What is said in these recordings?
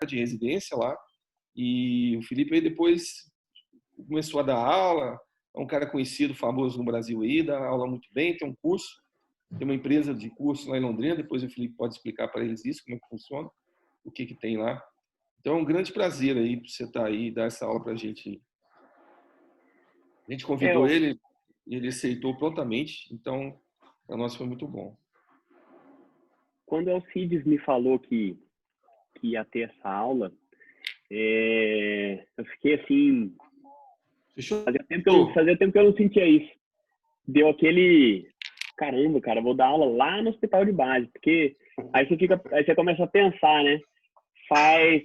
de residência lá, e o Felipe aí depois começou a dar aula, é um cara conhecido, famoso no Brasil aí, dá aula muito bem, tem um curso, tem uma empresa de curso lá em Londrina, depois o Felipe pode explicar para eles isso, como é que funciona, o que que tem lá. Então é um grande prazer aí você estar aí e dar essa aula para a gente. A gente É, convidou ele, ele aceitou prontamente, então para nós foi muito bom. quando o Alcides me falou que ia ter essa aula, eu fiquei assim, Fechou? fazia tempo que eu não sentia isso. Deu aquele, caramba, cara, vou dar aula lá no hospital de base, porque aí você começa a pensar, né?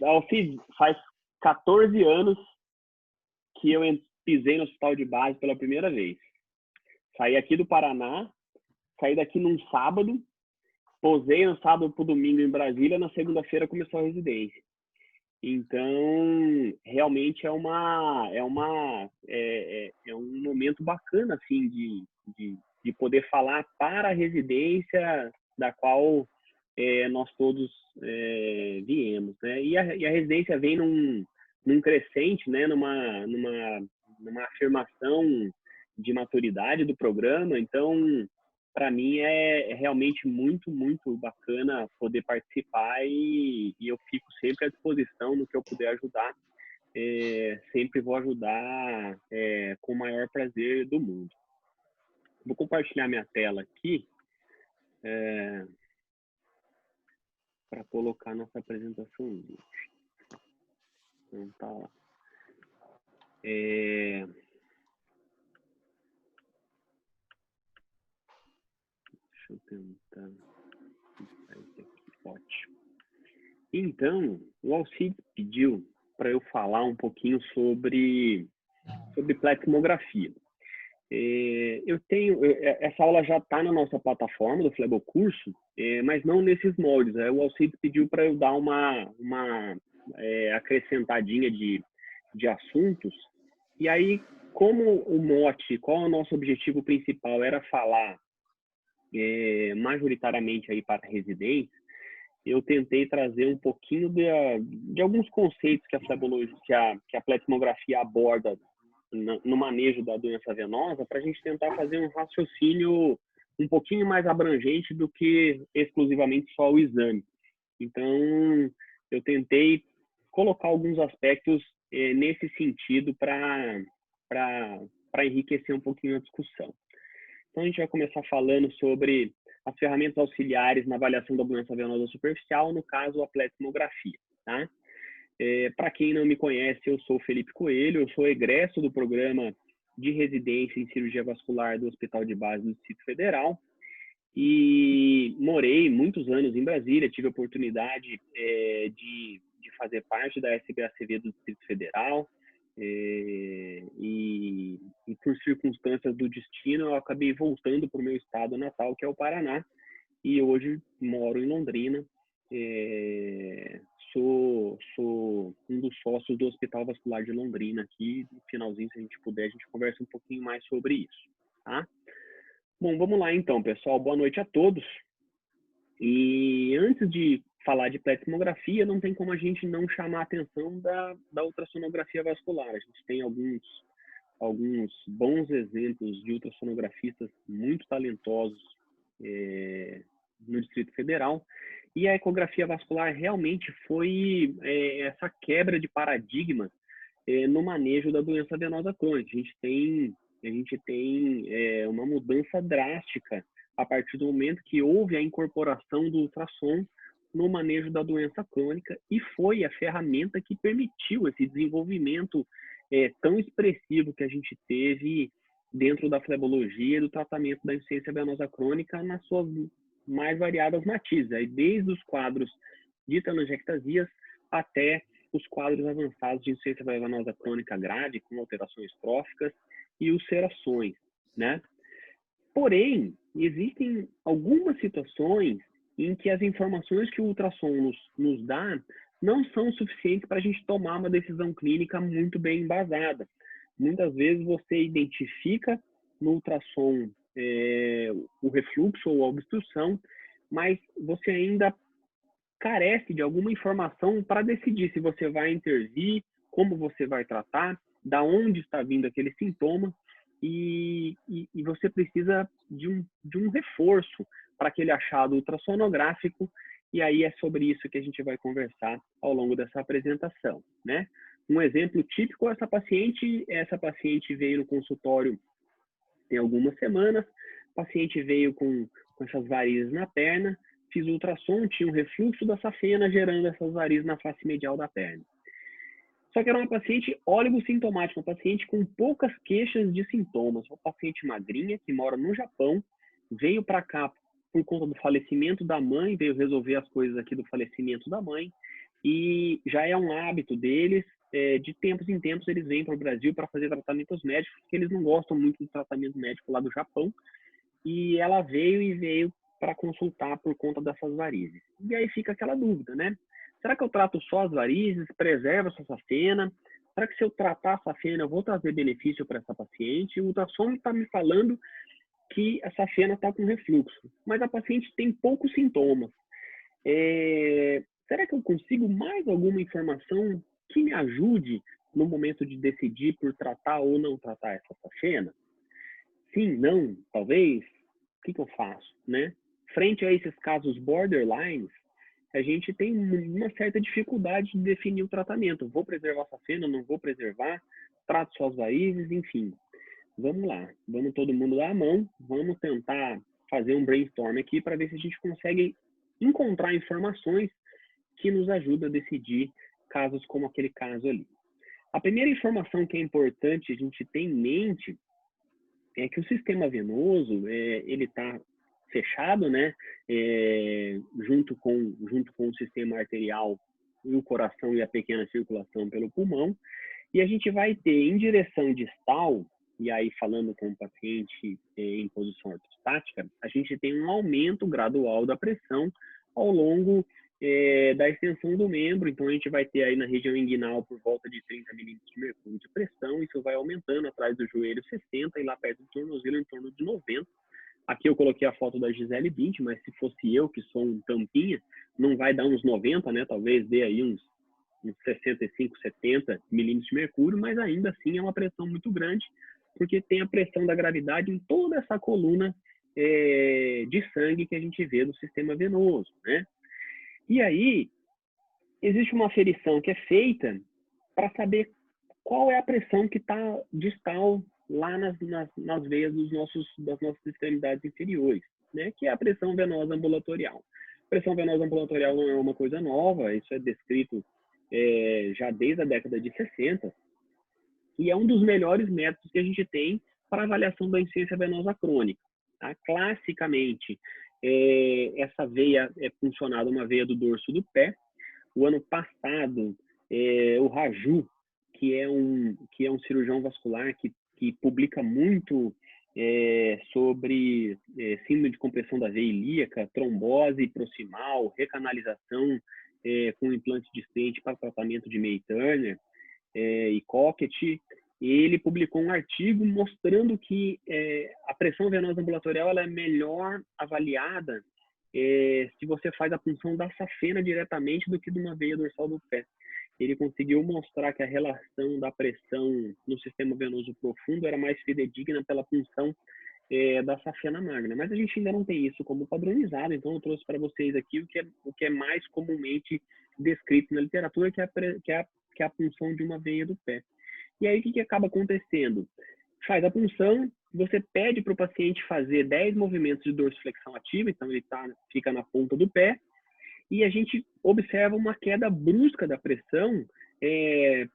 Alcides, faz 14 anos que eu pisei no hospital de base pela primeira vez. Saí aqui do Paraná, saí daqui num sábado, posei no sábado pro domingo em Brasília, na segunda-feira começou a residência. Então, realmente é um momento bacana, assim, de poder falar para a residência da qual nós todos viemos, né? E a residência vem num crescente, né? Numa afirmação de maturidade do programa. Então, para mim é realmente muito, muito bacana poder participar e eu fico sempre à disposição no que eu puder ajudar. Sempre vou ajudar com o maior prazer do mundo. Vou compartilhar minha tela aqui para colocar nossa apresentação. Então tá lá. Deixa eu tentar. Ótimo. Então, o Alcides pediu para eu falar um pouquinho sobre pletismografia. Essa aula já está na nossa plataforma do Flebo Curso, mas não nesses moldes. O Alcides pediu para eu dar uma acrescentadinha de assuntos. E aí, como o mote, qual é o nosso objetivo principal era falar majoritariamente aí para residentes, eu tentei trazer um pouquinho de alguns conceitos que a flebologia, que a pletismografia aborda no manejo da doença venosa, para a gente tentar fazer um raciocínio um pouquinho mais abrangente do que exclusivamente só o exame. Então, eu tentei colocar alguns aspectos nesse sentido para enriquecer um pouquinho a discussão. Então, a gente vai começar falando sobre as ferramentas auxiliares na avaliação da doença venosa superficial, no caso, a pletismografia, tá? Para quem não me conhece, eu sou Felipe Coelho, eu sou egresso do programa de residência em cirurgia vascular do Hospital de Base do Distrito Federal e morei muitos anos em Brasília, tive a oportunidade de fazer parte da SBACV do Distrito Federal e por circunstâncias do destino eu acabei voltando para o meu estado natal, que é o Paraná, e hoje moro em Londrina. Sou um dos sócios do Hospital Vascular de Londrina aqui. No finalzinho, se a gente puder, a gente conversa um pouquinho mais sobre isso, tá? Bom, vamos lá então, pessoal. Boa noite a todos. E antes de falar de pletismografia, não tem como a gente não chamar a atenção da ultrassonografia vascular. A gente tem alguns bons exemplos de ultrassonografistas muito talentosos no Distrito Federal. E a ecografia vascular realmente foi essa quebra de paradigma no manejo da doença venosa crônica. A gente tem uma mudança drástica a partir do momento que houve a incorporação do ultrassom no manejo da doença crônica e foi a ferramenta que permitiu esse desenvolvimento tão expressivo que a gente teve dentro da flebologia e do tratamento da insuficiência venosa crônica nas suas mais variadas matizes, aí desde os quadros de telangiectasias até os quadros avançados de insuficiência venosa crônica grave, com alterações tróficas e ulcerações, né? Porém, existem algumas situações em que as informações que o ultrassom nos dá não são suficientes para a gente tomar uma decisão clínica muito bem embasada. Muitas vezes você identifica no ultrassom o refluxo ou a obstrução, mas você ainda carece de alguma informação para decidir se você vai intervir, como você vai tratar, da onde está vindo aquele sintoma, e você precisa de um reforço para aquele achado ultrassonográfico, e aí é sobre isso que a gente vai conversar ao longo dessa apresentação, né? Um exemplo típico, essa paciente veio no consultório tem algumas semanas, o paciente veio com essas varizes na perna, fiz ultrassom, tinha um refluxo da safena gerando essas varizes na face medial da perna. Só que era uma paciente oligosintomática, uma paciente com poucas queixas de sintomas, uma paciente magrinha que mora no Japão, veio para cá por conta do falecimento da mãe, veio resolver as coisas aqui do falecimento da mãe, e já é um hábito deles, de tempos em tempos eles vêm para o Brasil para fazer tratamentos médicos, porque eles não gostam muito do tratamento médico lá do Japão, e ela veio para consultar por conta dessas varizes. E aí fica aquela dúvida, né? Será que eu trato só as varizes, preservo essa safena? Será que se eu tratar a safena eu vou trazer benefício para essa paciente? O ultrassom está me falando que a safena está com refluxo, mas a paciente tem poucos sintomas. Será que eu consigo mais alguma informação que me ajude no momento de decidir por tratar ou não tratar essa safena? Sim, não, talvez? O que eu faço, né? Frente a esses casos borderlines, a gente tem uma certa dificuldade de definir o tratamento. Vou preservar a safena, não vou preservar? Trato só as varizes, enfim. Vamos lá, vamos todo mundo dar a mão, vamos tentar fazer um brainstorm aqui para ver se a gente consegue encontrar informações que nos ajudam a decidir casos como aquele caso ali. A primeira informação que é importante a gente ter em mente é que o sistema venoso, ele está fechado, né? Junto com o sistema arterial e o coração e a pequena circulação pelo pulmão. E a gente vai ter em direção distal, e aí falando com o paciente em posição ortostática, a gente tem um aumento gradual da pressão ao longo da extensão do membro. Então a gente vai ter aí na região inguinal por volta de 30 milímetros de mercúrio de pressão, isso vai aumentando atrás do joelho 60 e lá perto do tornozelo em torno de 90. Aqui eu coloquei a foto da Gisele Bündchen, mas se fosse eu, que sou um tampinha, não vai dar uns 90, né? Talvez dê aí uns 65, 70 milímetros de mercúrio, mas ainda assim é uma pressão muito grande, porque tem a pressão da gravidade em toda essa coluna de sangue que a gente vê do sistema venoso, né? E aí, existe uma aferição que é feita para saber qual é a pressão que está distal lá nas veias das nossas extremidades inferiores, né? Que é a pressão venosa ambulatorial. Pressão venosa ambulatorial não é uma coisa nova, isso é descrito já desde a década de 60, e é um dos melhores métodos que a gente tem para avaliação da insuficiência venosa crônica. Tá? Classicamente, essa veia é funcionada uma veia do dorso do pé. O ano passado, o Raju, que é um cirurgião vascular que publica muito sobre síndrome de compressão da veia ilíaca, trombose proximal, recanalização com implante de stent para tratamento de May-Turner e Cockett, ele publicou um artigo mostrando que a pressão venosa ambulatorial ela é melhor avaliada se você faz a punção da safena diretamente do que de uma veia dorsal do pé. Ele conseguiu mostrar que a relação da pressão no sistema venoso profundo era mais fidedigna pela punção da safena magna. Mas a gente ainda não tem isso como padronizado, então eu trouxe para vocês aqui o que é mais comumente descrito na literatura, que é a punção de uma veia do pé. E aí o que acaba acontecendo? Faz a punção, você pede para o paciente fazer 10 movimentos de dorsiflexão ativa, então ele fica na ponta do pé, e a gente observa uma queda brusca da pressão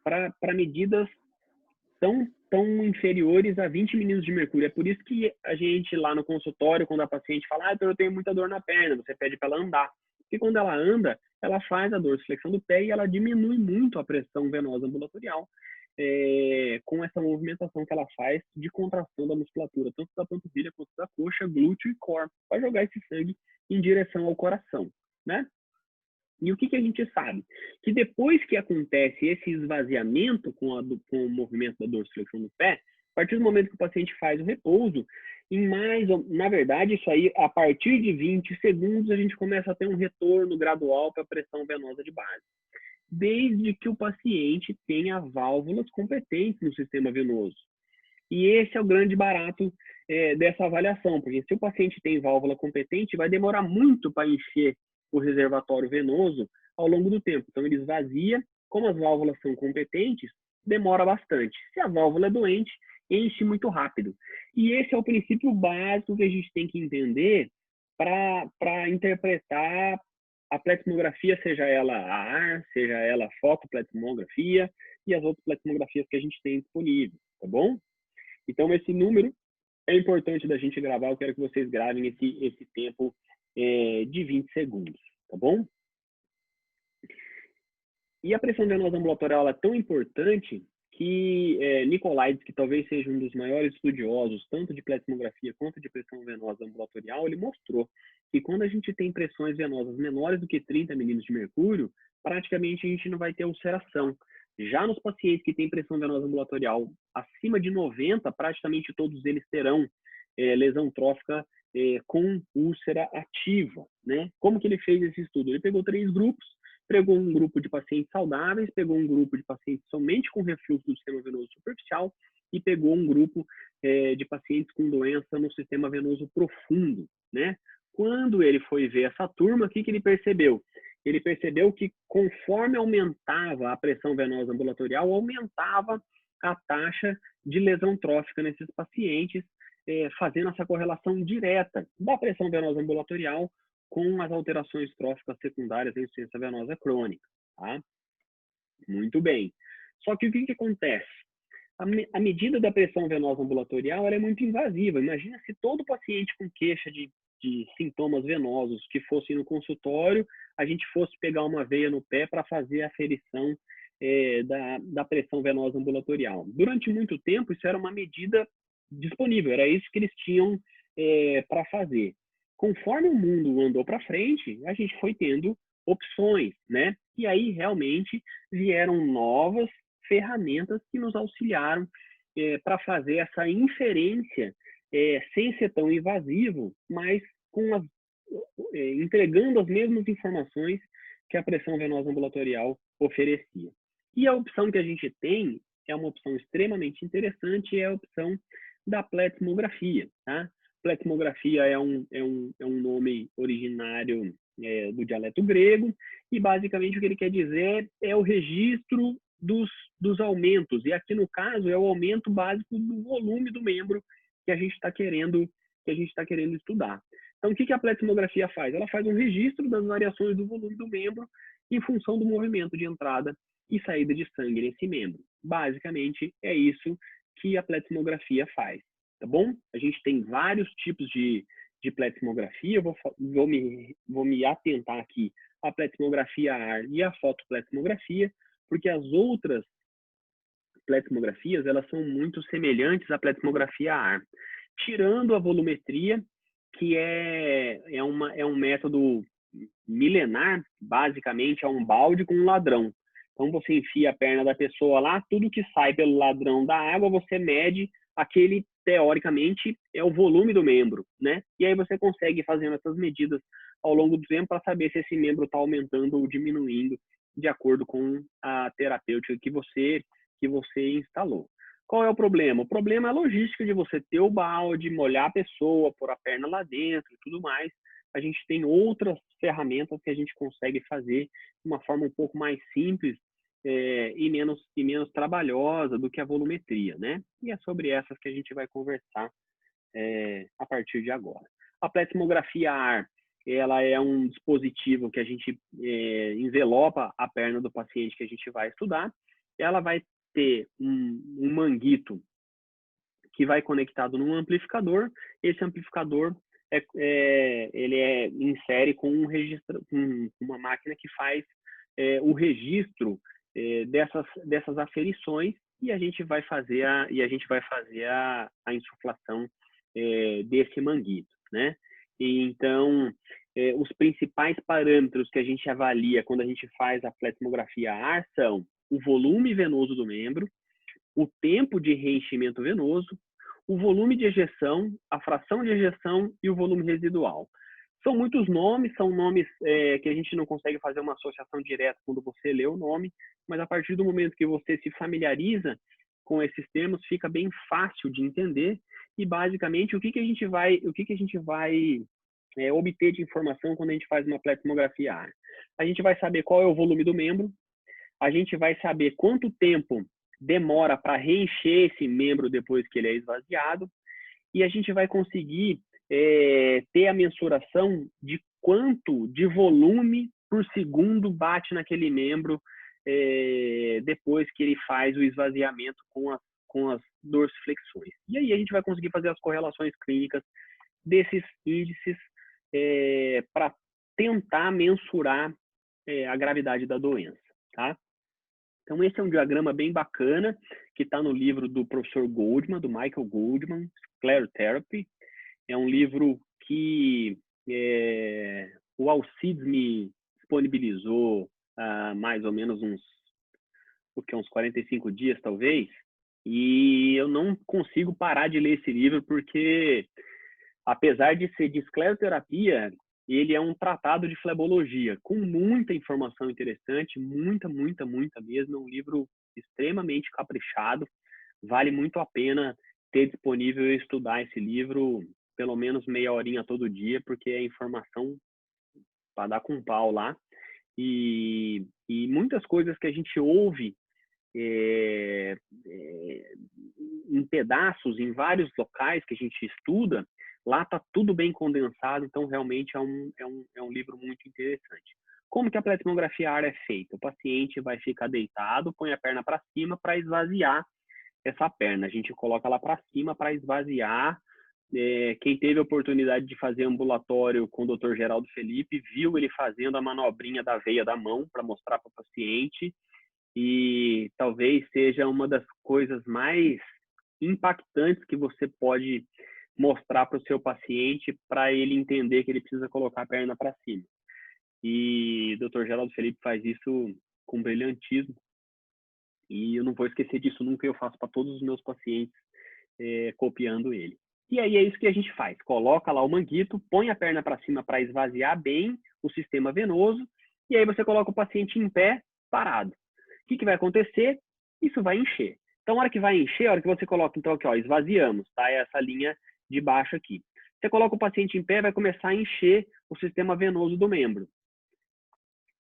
para medidas tão inferiores a 20 milímetros de mercúrio. É por isso que a gente lá no consultório, quando a paciente fala, eu tenho muita dor na perna, você pede para ela andar. Porque quando ela anda, ela faz a dorsiflexão do pé e ela diminui muito a pressão venosa ambulatorial com essa movimentação que ela faz de contração da musculatura, tanto da panturrilha quanto da coxa, glúteo e core, para jogar esse sangue em direção ao coração, né? E o que a gente sabe? Que depois que acontece esse esvaziamento com o movimento da dorsiflexão do pé, a partir do momento que o paciente faz o repouso, Na verdade, isso aí, a partir de 20 segundos, a gente começa a ter um retorno gradual para a pressão venosa de base, desde que o paciente tenha válvulas competentes no sistema venoso. E esse é o grande barato dessa avaliação, porque se o paciente tem válvula competente, vai demorar muito para encher o reservatório venoso ao longo do tempo. Então, ele esvazia, como as válvulas são competentes, demora bastante. Se a válvula é doente, enche muito rápido. E esse é o princípio básico que a gente tem que entender para interpretar a pletismografia, seja ela a ar, seja ela a fotopletismografia e as outras pletismografias que a gente tem disponível, tá bom? Então, esse número é importante da gente gravar. Eu quero que vocês gravem esse tempo de 20 segundos, tá bom? E a pressão venosa ambulatorial é tão importante que Nicolaides, que talvez seja um dos maiores estudiosos, tanto de pletismografia quanto de pressão venosa ambulatorial, ele mostrou que quando a gente tem pressões venosas menores do que 30 milímetros de mercúrio, praticamente a gente não vai ter ulceração. Já nos pacientes que têm pressão venosa ambulatorial acima de 90, praticamente todos eles terão lesão trófica com úlcera ativa, né? Como que ele fez esse estudo? Ele pegou 3 grupos, pegou um grupo de pacientes saudáveis, pegou um grupo de pacientes somente com refluxo do sistema venoso superficial e pegou um grupo de pacientes com doença no sistema venoso profundo, né? Quando ele foi ver essa turma, o que ele percebeu? Ele percebeu que conforme aumentava a pressão venosa ambulatorial, aumentava a taxa de lesão trófica nesses pacientes, fazendo essa correlação direta da pressão venosa ambulatorial com as alterações tróficas secundárias em insuficiência venosa crônica, tá? Muito bem. Só que o que acontece? A medida da pressão venosa ambulatorial ela é muito invasiva. Imagina se todo paciente com queixa de sintomas venosos que fosse no consultório, a gente fosse pegar uma veia no pé para fazer a aferição da pressão venosa ambulatorial. Durante muito tempo, isso era uma medida disponível, era isso que eles tinham para fazer. Conforme o mundo andou para frente, a gente foi tendo opções, né? E aí realmente vieram novas ferramentas que nos auxiliaram para fazer essa inferência sem ser tão invasivo, mas entregando as mesmas informações que a pressão venosa ambulatorial oferecia. E a opção que a gente tem é uma opção extremamente interessante, é a opção da pletismografia, tá? Pletismografia é um nome originário do dialeto grego e basicamente o que ele quer dizer é o registro dos aumentos, e aqui no caso é o aumento básico do volume do membro que a gente está querendo estudar. Então, o que a pletismografia faz? Ela faz um registro das variações do volume do membro em função do movimento de entrada e saída de sangue nesse membro. Basicamente, é isso que a pletismografia faz, tá bom? A gente tem vários tipos de pletismografia, eu vou me atentar aqui à pletismografia AR e à fotopletismografia, porque as outras pletismografias, elas são muito semelhantes à pletismografia AR, tirando a volumetria, que é um método milenar, basicamente é um balde com um ladrão. Então você enfia a perna da pessoa lá, tudo que sai pelo ladrão da água, você mede aquele, teoricamente, é o volume do membro, né? E aí você consegue fazendo essas medidas ao longo do tempo para saber se esse membro está aumentando ou diminuindo de acordo com a terapêutica que você instalou. Qual é o problema? O problema é a logística de você ter o balde, molhar a pessoa, pôr a perna lá dentro e tudo mais. A gente tem outras ferramentas que a gente consegue fazer de uma forma um pouco mais simples e menos trabalhosa do que a volumetria, né? E é sobre essas que a gente vai conversar a partir de agora. A pletismografia AR, ela é um dispositivo que a gente envelopa a perna do paciente que a gente vai estudar. Ela vai ter um manguito que vai conectado num amplificador. Esse amplificador ele insere com um registro, uma máquina que faz o registro dessas aferições e a gente vai fazer a insuflação desse manguito, né? E então os principais parâmetros que a gente avalia quando a gente faz a pletismografia AR são o volume venoso do membro, o tempo de reenchimento venoso, o volume de ejeção, a fração de ejeção e o volume residual. São muitos nomes, são nomes que a gente não consegue fazer uma associação direta quando você lê o nome, mas a partir do momento que você se familiariza com esses termos, fica bem fácil de entender. E basicamente o que a gente vai obter de informação quando a gente faz uma pletismografia área? A gente vai saber qual é o volume do membro, a gente vai saber quanto tempo demora para reencher esse membro depois que ele é esvaziado, e a gente vai conseguir ter a mensuração de quanto de volume por segundo bate naquele membro depois que ele faz o esvaziamento com as dorsiflexões. E aí a gente vai conseguir fazer as correlações clínicas desses índices para tentar mensurar a gravidade da doença, tá? Então, esse é um diagrama bem bacana, que está no livro do professor Goldman, do Michael Goldman, Sclerotherapy. É um livro que o Alcides me disponibilizou há mais ou menos uns 45 dias, talvez, e eu não consigo parar de ler esse livro, porque, apesar de ser de escleroterapia, ele é um tratado de flebologia, com muita informação interessante, muita mesmo. É um livro extremamente caprichado, vale muito a pena ter disponível e estudar esse livro pelo menos meia horinha todo dia, porque é informação para dar com pau lá. E muitas coisas que a gente ouve em pedaços, em vários locais que a gente estuda, lá está tudo bem condensado, então realmente é um livro muito interessante. Como que a pletismografia área é feita? O paciente vai ficar deitado, põe a perna para cima para esvaziar essa perna. A gente coloca ela para cima para esvaziar. Quem teve a oportunidade de fazer ambulatório com o Dr. Geraldo Felipe, viu ele fazendo a manobrinha da veia da mão para mostrar para o paciente, e talvez seja uma das coisas mais impactantes que você pode mostrar para o seu paciente, para ele entender que ele precisa colocar a perna para cima. E o Dr. Geraldo Felipe faz isso com brilhantismo, e eu não vou esquecer disso nunca, eu faço para todos os meus pacientes, copiando ele. E aí é isso que a gente faz, coloca lá o manguito, põe a perna para cima para esvaziar bem o sistema venoso, e aí você coloca o paciente em pé, parado. O que vai acontecer? Isso vai encher. Então, a hora que vai encher, a hora que você coloca, então, aqui, ó, esvaziamos, tá? Essa linha de baixo aqui. Você coloca o paciente em pé, vai começar a encher o sistema venoso do membro.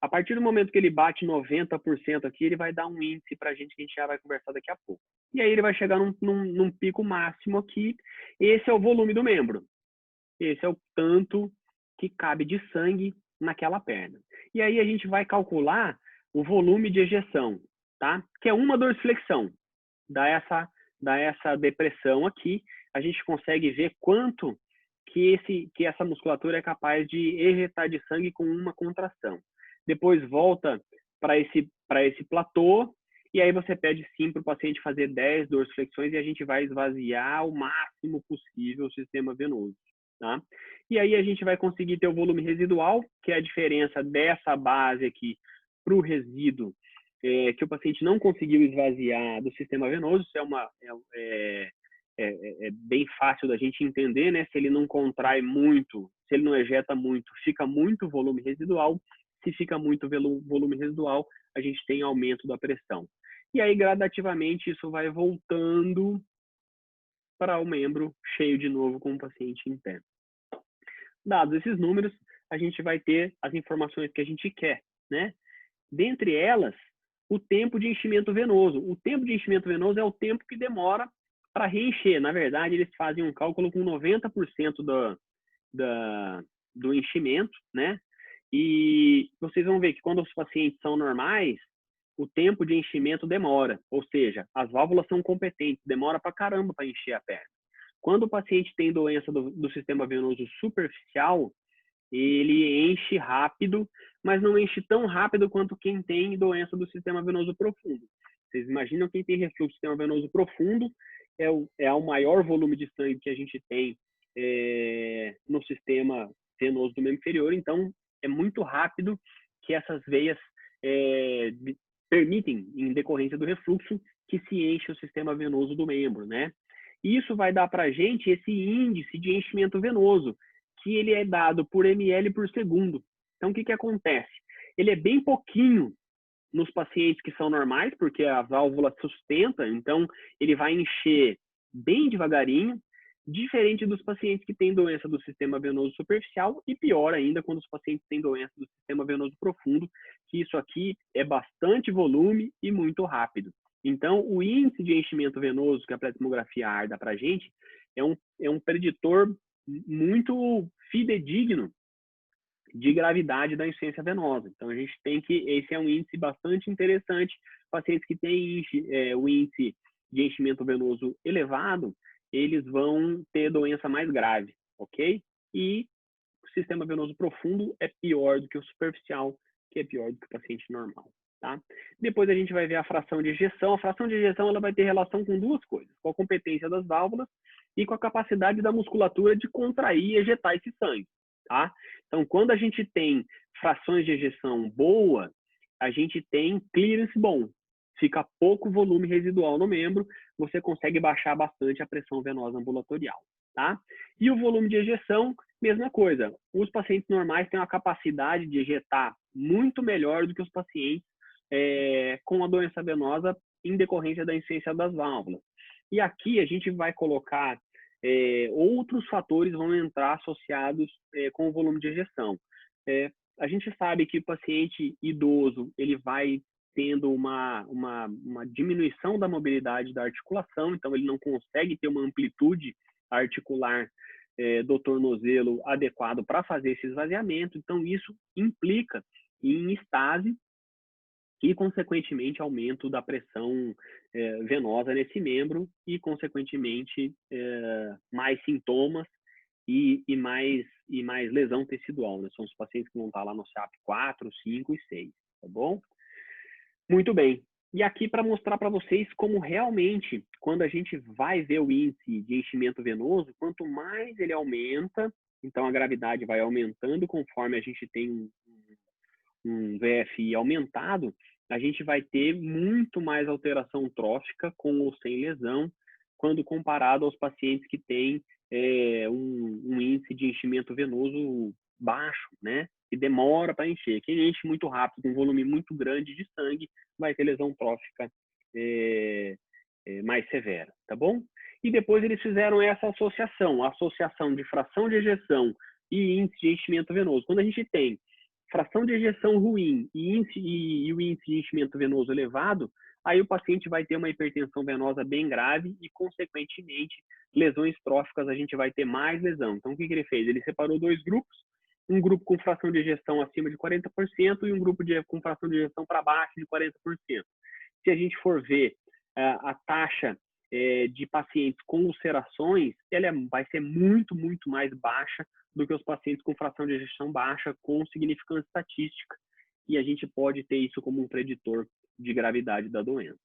A partir do momento que ele bate 90% aqui, ele vai dar um índice para a gente, que a gente já vai conversar daqui a pouco. E aí ele vai chegar num pico máximo aqui. Esse é o volume do membro. Esse é o tanto que cabe de sangue naquela perna. E aí a gente vai calcular o volume de ejeção, tá? Que é uma dorsiflexão. Dá essa depressão aqui, a gente consegue ver quanto que essa musculatura é capaz de ejetar de sangue com uma contração. Depois volta para esse platô, e aí você pede sim para o paciente fazer 10 dorsiflexões, e a gente vai esvaziar o máximo possível o sistema venoso, tá? E aí a gente vai conseguir ter o volume residual, que é a diferença dessa base aqui para o resíduo que o paciente não conseguiu esvaziar do sistema venoso. Isso é bem fácil da gente entender, né? Se ele não contrai muito, se ele não ejeta muito, fica muito volume residual. Se fica muito volume residual, a gente tem aumento da pressão. E aí, gradativamente, isso vai voltando para o membro cheio de novo com o paciente em pé. Dados esses números, a gente vai ter as informações que a gente quer, né? Dentre elas, o tempo de enchimento venoso. O tempo de enchimento venoso é o tempo que demora para reencher. Na verdade, eles fazem um cálculo com 90% do enchimento, né? E vocês vão ver que quando os pacientes são normais, o tempo de enchimento demora, ou seja, as válvulas são competentes, demora para caramba para encher a perna. Quando o paciente tem doença do sistema venoso superficial, ele enche rápido, mas não enche tão rápido quanto quem tem doença do sistema venoso profundo. Vocês imaginam quem tem refluxo do sistema venoso profundo, é o maior volume de sangue que a gente tem no sistema venoso do membro inferior, então é muito rápido que essas veias permitem, em decorrência do refluxo, que se enche o sistema venoso do membro, né? E isso vai dar para a gente esse índice de enchimento venoso, que ele é dado por ml por segundo. Então, o que acontece? Ele é bem pouquinho nos pacientes que são normais, porque a válvula sustenta, então ele vai encher bem devagarinho, diferente dos pacientes que têm doença do sistema venoso superficial e pior ainda quando os pacientes têm doença do sistema venoso profundo, que isso aqui é bastante volume e muito rápido. Então, o índice de enchimento venoso que a pletismografia AR dá para a gente é um preditor muito fidedigno de gravidade da insuficiência venosa. Então, a gente tem que, esse é um índice bastante interessante. Pacientes que têm o índice de enchimento venoso elevado, eles vão ter doença mais grave, ok? E o sistema venoso profundo é pior do que o superficial, que é pior do que o paciente normal, tá? Depois a gente vai ver a fração de ejeção. A fração de ejeção ela vai ter relação com duas coisas, com a competência das válvulas e com a capacidade da musculatura de contrair e ejetar esse sangue, tá? Então, quando a gente tem frações de ejeção boa, a gente tem clearance bom. Fica pouco volume residual no membro, você consegue baixar bastante a pressão venosa ambulatorial, tá? E o volume de ejeção, mesma coisa. Os pacientes normais têm uma capacidade de ejetar muito melhor do que os pacientes com a doença venosa em decorrência da insuficiência das válvulas. E aqui a gente vai colocar outros fatores vão entrar associados com o volume de ejeção. A gente sabe que o paciente idoso ele vai tendo uma diminuição da mobilidade da articulação, então ele não consegue ter uma amplitude articular do tornozelo adequado para fazer esse esvaziamento, então isso implica em estase e, consequentemente, aumento da pressão venosa nesse membro e, consequentemente, mais sintomas e mais lesão tecidual, né? São os pacientes que vão estar lá no CEAP 4, 5 e 6, tá bom? Muito bem. E aqui para mostrar para vocês como realmente, quando a gente vai ver o índice de enchimento venoso, quanto mais ele aumenta, então a gravidade vai aumentando conforme a gente tem um VFI aumentado, a gente vai ter muito mais alteração trófica com ou sem lesão, quando comparado aos pacientes que têm um índice de enchimento venoso baixo, né? Que demora para encher. Quem enche muito rápido, com um volume muito grande de sangue, vai ter lesão trófica mais severa, tá bom? E depois eles fizeram essa associação, a associação de fração de ejeção e índice de enchimento venoso. Quando a gente tem fração de ejeção ruim e o índice de enchimento venoso elevado, aí o paciente vai ter uma hipertensão venosa bem grave e, consequentemente, lesões tróficas, a gente vai ter mais lesão. Então, o que ele fez? Ele separou dois grupos, um grupo com fração de ejeção acima de 40% e um grupo com fração de ejeção para baixo de 40%. Se a gente for ver a taxa de pacientes com ulcerações, ela vai ser muito, muito mais baixa do que os pacientes com fração de ejeção baixa com significância estatística. E a gente pode ter isso como um preditor de gravidade da doença.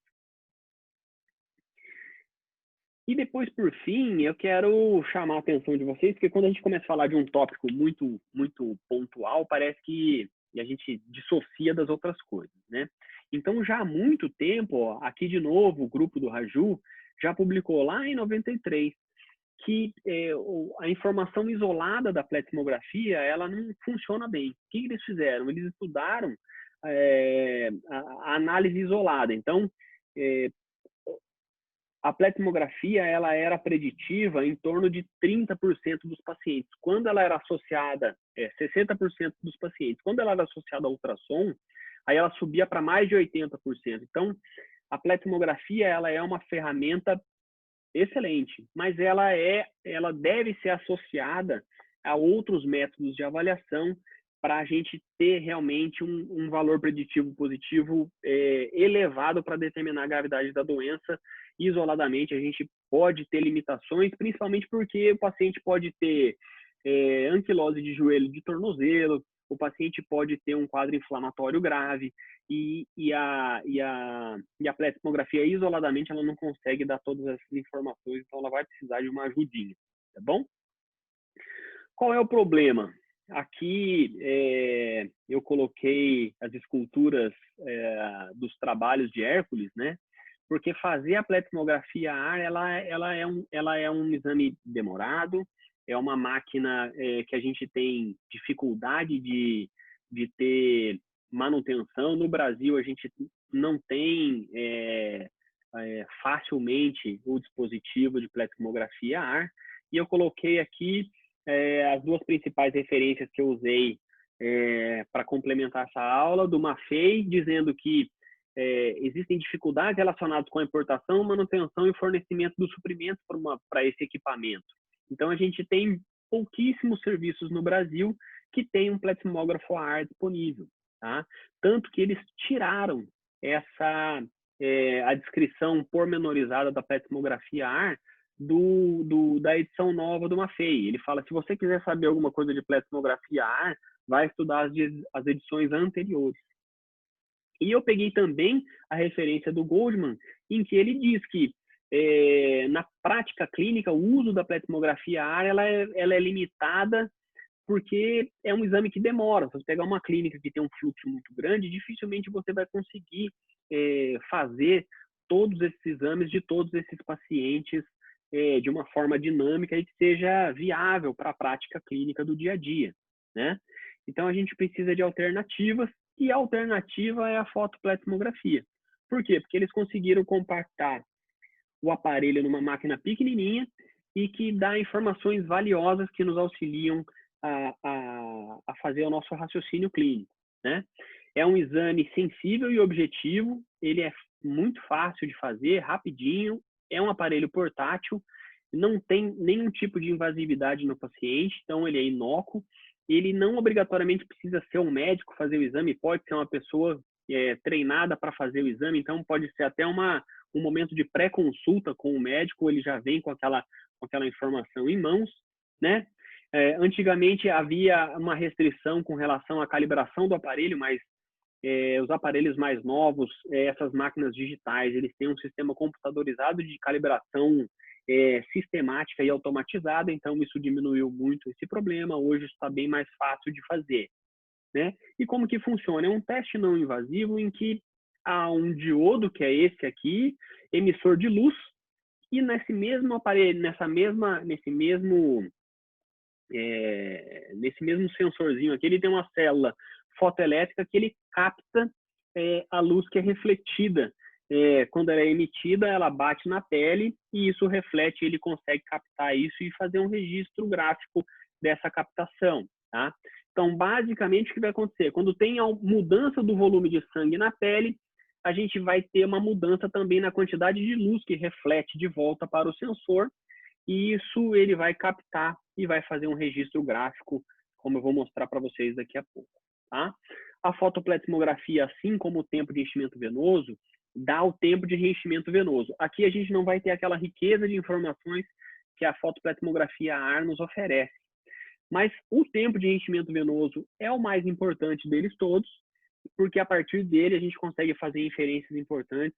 E depois, por fim, eu quero chamar a atenção de vocês, porque quando a gente começa a falar de um tópico muito, muito pontual, parece que a gente dissocia das outras coisas, né? Então, já há muito tempo, ó, aqui de novo, o grupo do Raju já publicou lá em 93 que a informação isolada da pletismografia, ela não funciona bem. O que eles fizeram? Eles estudaram a análise isolada. Então, a pletismografia ela era preditiva em torno de 30% dos pacientes. Quando ela era associada, 60% dos pacientes. Quando ela era associada ao ultrassom, aí ela subia para mais de 80%. Então, a pletismografia ela é uma ferramenta excelente, mas ela deve ser associada a outros métodos de avaliação para a gente ter realmente um valor preditivo positivo elevado para determinar a gravidade da doença. Isoladamente, a gente pode ter limitações, principalmente porque o paciente pode ter anquilose de joelho de tornozelo, o paciente pode ter um quadro inflamatório grave e a pletismografia isoladamente ela não consegue dar todas essas informações, então ela vai precisar de uma ajudinha, tá bom? Qual é o problema? Aqui eu coloquei as esculturas dos trabalhos de Hércules, né? porque fazer a pletismografia ar, ela é um exame demorado, é uma máquina que a gente tem dificuldade de ter manutenção. No Brasil, a gente não tem facilmente o dispositivo de pletismografia ar, e eu coloquei aqui as duas principais referências que eu usei para complementar essa aula, do Maffei, dizendo que existem dificuldades relacionadas com a importação, manutenção e fornecimento dos suprimentos para esse equipamento. Então, a gente tem pouquíssimos serviços no Brasil que tem um pletismógrafo a ar disponível, tá? Tanto que eles tiraram a descrição pormenorizada da pletismografia a ar da edição nova do Maffei. Ele fala, se você quiser saber alguma coisa de pletismografia a ar, vai estudar as edições anteriores. E eu peguei também a referência do Goldman, em que ele diz que na prática clínica, o uso da pletismografia a ar ela é limitada porque é um exame que demora. Se você pegar uma clínica que tem um fluxo muito grande, dificilmente você vai conseguir fazer todos esses exames de todos esses pacientes de uma forma dinâmica e que seja viável para a prática clínica do dia a dia, né? Então, a gente precisa de alternativas, e a alternativa é a fotopletismografia. Por quê? Porque eles conseguiram compactar o aparelho numa máquina pequenininha e que dá informações valiosas que nos auxiliam a fazer o nosso raciocínio clínico, né? É um exame sensível e objetivo, ele é muito fácil de fazer, rapidinho, é um aparelho portátil, não tem nenhum tipo de invasividade no paciente, então ele é inócuo, ele não obrigatoriamente precisa ser um médico fazer o exame, pode ser uma pessoa treinada para fazer o exame, então pode ser até um momento de pré-consulta com o médico, ele já vem com aquela informação em mãos, né? Antigamente havia uma restrição com relação à calibração do aparelho, mas os aparelhos mais novos, essas máquinas digitais, eles têm um sistema computadorizado de calibração sistemática e automatizada, então isso diminuiu muito esse problema, hoje está bem mais fácil de fazer, né? E como que funciona? É um teste não invasivo em que há um diodo, que é esse aqui, emissor de luz, e nesse mesmo aparelho, nesse mesmo sensorzinho aqui, ele tem uma célula fotoelétrica que ele capta a luz que é refletida. Quando ela é emitida, ela bate na pele e isso reflete, ele consegue captar isso e fazer um registro gráfico dessa captação, tá? Então, basicamente, o que vai acontecer? Quando tem a mudança do volume de sangue na pele, a gente vai ter uma mudança também na quantidade de luz que reflete de volta para o sensor, e isso ele vai captar e vai fazer um registro gráfico, como eu vou mostrar para vocês daqui a pouco, tá? A fotopletismografia, assim como o tempo de enchimento venoso, dá o tempo de reenchimento venoso. Aqui a gente não vai ter aquela riqueza de informações que a fotopletismografia a ar nos oferece. Mas o tempo de enchimento venoso é o mais importante deles todos, porque a partir dele a gente consegue fazer inferências importantes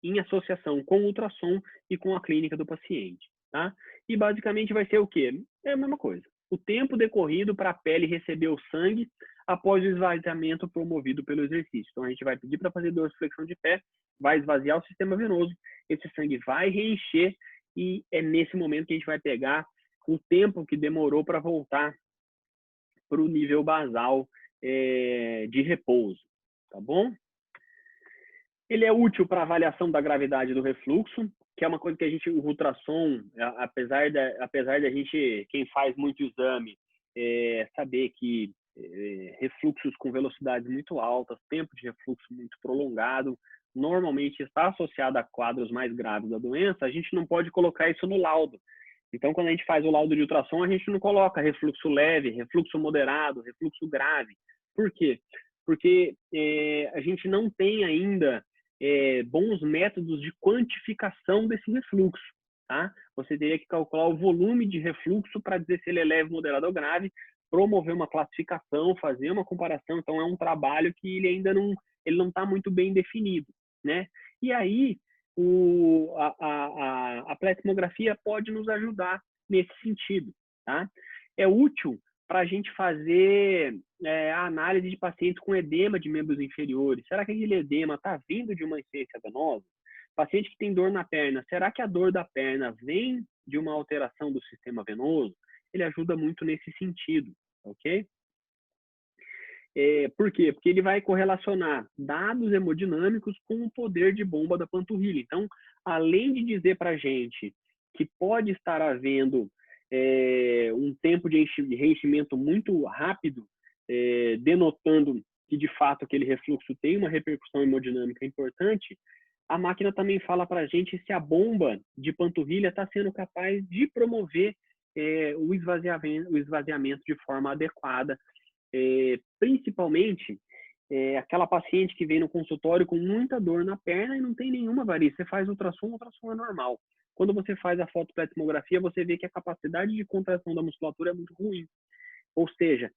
em associação com o ultrassom e com a clínica do paciente, tá? E basicamente vai ser o quê? É a mesma coisa. O tempo decorrido para a pele receber o sangue após o esvaziamento promovido pelo exercício. Então, a gente vai pedir para fazer dorsiflexão de pé, vai esvaziar o sistema venoso, esse sangue vai reencher e é nesse momento que a gente vai pegar o tempo que demorou para voltar para o nível basal de repouso, tá bom? Ele é útil para avaliação da gravidade do refluxo, que é uma coisa que o ultrassom, apesar da gente, quem faz muito exame, saber que refluxos com velocidades muito altas, tempo de refluxo muito prolongado, normalmente está associado a quadros mais graves da doença, a gente não pode colocar isso no laudo. Então, quando a gente faz o laudo de ultrassom, a gente não coloca refluxo leve, refluxo moderado, refluxo grave. Por quê? Porque a gente não tem ainda bons métodos de quantificação desse refluxo, tá? Você teria que calcular o volume de refluxo para dizer se ele é leve, moderado ou grave, promover uma classificação, fazer uma comparação. Então, é um trabalho que ele ainda não está muito bem definido, né? E aí, a pletismografia pode nos ajudar nesse sentido, tá? É útil para a gente fazer a análise de pacientes com edema de membros inferiores. Será que aquele edema está vindo de uma insuficiência venosa? Paciente que tem dor na perna, será que a dor da perna vem de uma alteração do sistema venoso? Ele ajuda muito nesse sentido, ok? Por quê? Porque ele vai correlacionar dados hemodinâmicos com o poder de bomba da panturrilha. Então, além de dizer para a gente que pode estar havendo um tempo de reenchimento muito rápido, denotando que, de fato, aquele refluxo tem uma repercussão hemodinâmica importante, a máquina também fala para a gente se a bomba de panturrilha está sendo capaz de promover o esvaziamento de forma adequada, principalmente aquela paciente que vem no consultório com muita dor na perna e não tem nenhuma varícia. Você faz ultrassom, o ultrassom é normal. Quando você faz a fotopletismografia, você vê que a capacidade de contração da musculatura é muito ruim. Ou seja,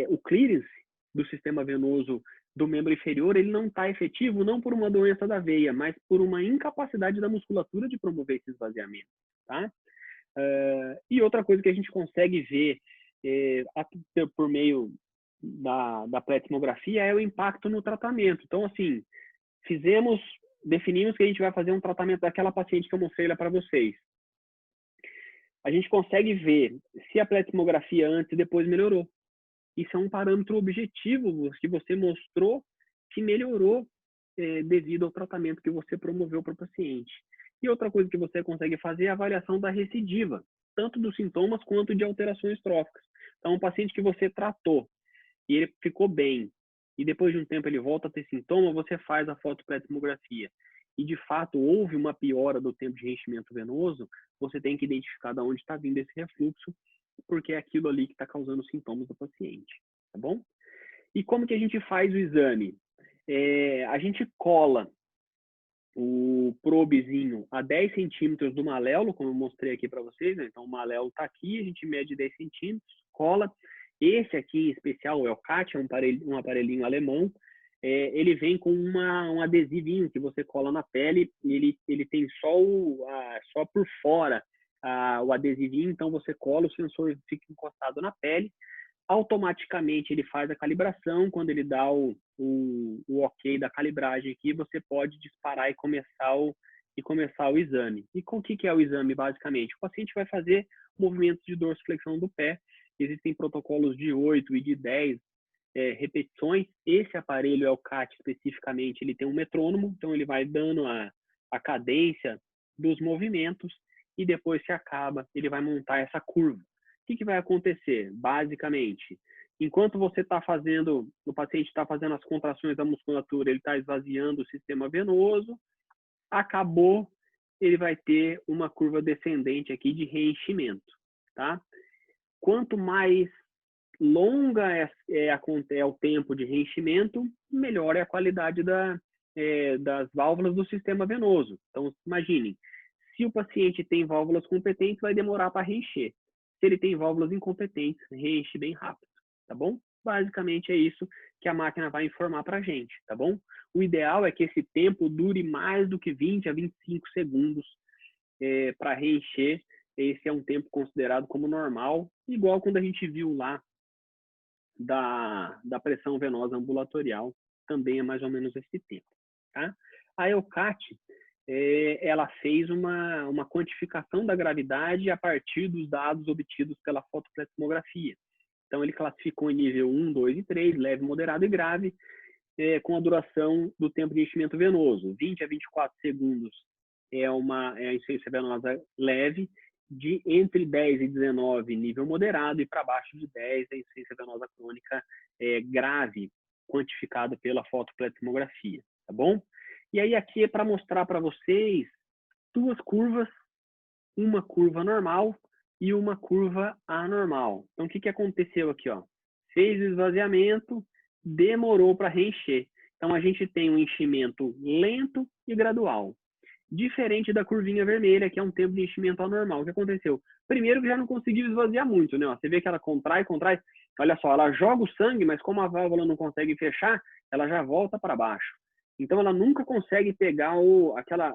o clearance do sistema venoso do membro inferior, ele não está efetivo não por uma doença da veia, mas por uma incapacidade da musculatura de promover esse esvaziamento, tá? E outra coisa que a gente consegue ver por meio da pletismografia é o impacto no tratamento. Então, assim, definimos que a gente vai fazer um tratamento daquela paciente que eu mostrei lá para vocês. A gente consegue ver se a pletismografia antes e depois melhorou. Isso é um parâmetro objetivo que você mostrou que melhorou devido ao tratamento que você promoveu para o paciente. E outra coisa que você consegue fazer é a avaliação da recidiva, tanto dos sintomas quanto de alterações tróficas. Então, um paciente que você tratou e ele ficou bem, e depois de um tempo ele volta a ter sintoma, você faz a fotopletismografia. E, de fato, houve uma piora do tempo de reenchimento venoso, você tem que identificar de onde está vindo esse refluxo, porque é aquilo ali que está causando sintomas do paciente, tá bom? E como que a gente faz o exame? A gente cola o probezinho a 10 centímetros do maléolo, como eu mostrei aqui para vocês, né? Então o maléolo está aqui, a gente mede 10 centímetros, cola. Esse aqui em especial, o Elcat, é um aparelhinho alemão, ele vem com um adesivinho que você cola na pele, e ele tem só por fora o adesivinho, então você cola, o sensor fica encostado na pele, automaticamente ele faz a calibração. Quando ele dá o ok da calibragem aqui, você pode disparar e começar o exame. E com o que é o exame, basicamente? O paciente vai fazer movimentos de dorsiflexão do pé. Existem protocolos de 8 e de 10 repetições. Esse aparelho, o CAT especificamente, ele tem um metrônomo, então ele vai dando a cadência dos movimentos e depois que acaba, ele vai montar essa curva. O que vai acontecer? Basicamente, enquanto você está fazendo, o paciente está fazendo as contrações da musculatura, ele está esvaziando o sistema venoso, acabou, ele vai ter uma curva descendente aqui de reenchimento, tá? Quanto mais longa é o tempo de reenchimento, melhor é a qualidade das válvulas do sistema venoso. Então, imaginem, se o paciente tem válvulas competentes, vai demorar para reencher. Se ele tem válvulas incompetentes, reenche bem rápido, tá bom? Basicamente é isso que a máquina vai informar para a gente, tá bom? O ideal é que esse tempo dure mais do que 20 a 25 segundos para reencher. Esse é um tempo considerado como normal, igual quando a gente viu lá da pressão venosa ambulatorial, também é mais ou menos esse tempo, tá? A Elcat, ela fez uma quantificação da gravidade a partir dos dados obtidos pela fotopletismografia. Então, ele classificou em nível 1, 2 e 3, leve, moderado e grave, com a duração do tempo de enchimento venoso. 20 a 24 segundos é a insuficiência venosa leve, de entre 10 e 19, nível moderado, e para baixo de 10, a insuficiência venosa crônica grave, quantificada pela fotopletismografia, tá bom? E aí aqui é para mostrar para vocês duas curvas, uma curva normal e uma curva anormal. Então, o que aconteceu aqui? Ó? Fez o esvaziamento, demorou para reencher. Então, a gente tem um enchimento lento e gradual. Diferente da curvinha vermelha, que é um tempo de enchimento anormal. O que aconteceu? Primeiro que já não conseguiu esvaziar muito, né? Ó, você vê que ela contrai. Olha só, ela joga o sangue, mas como a válvula não consegue fechar, ela já volta para baixo. Então, ela nunca consegue pegar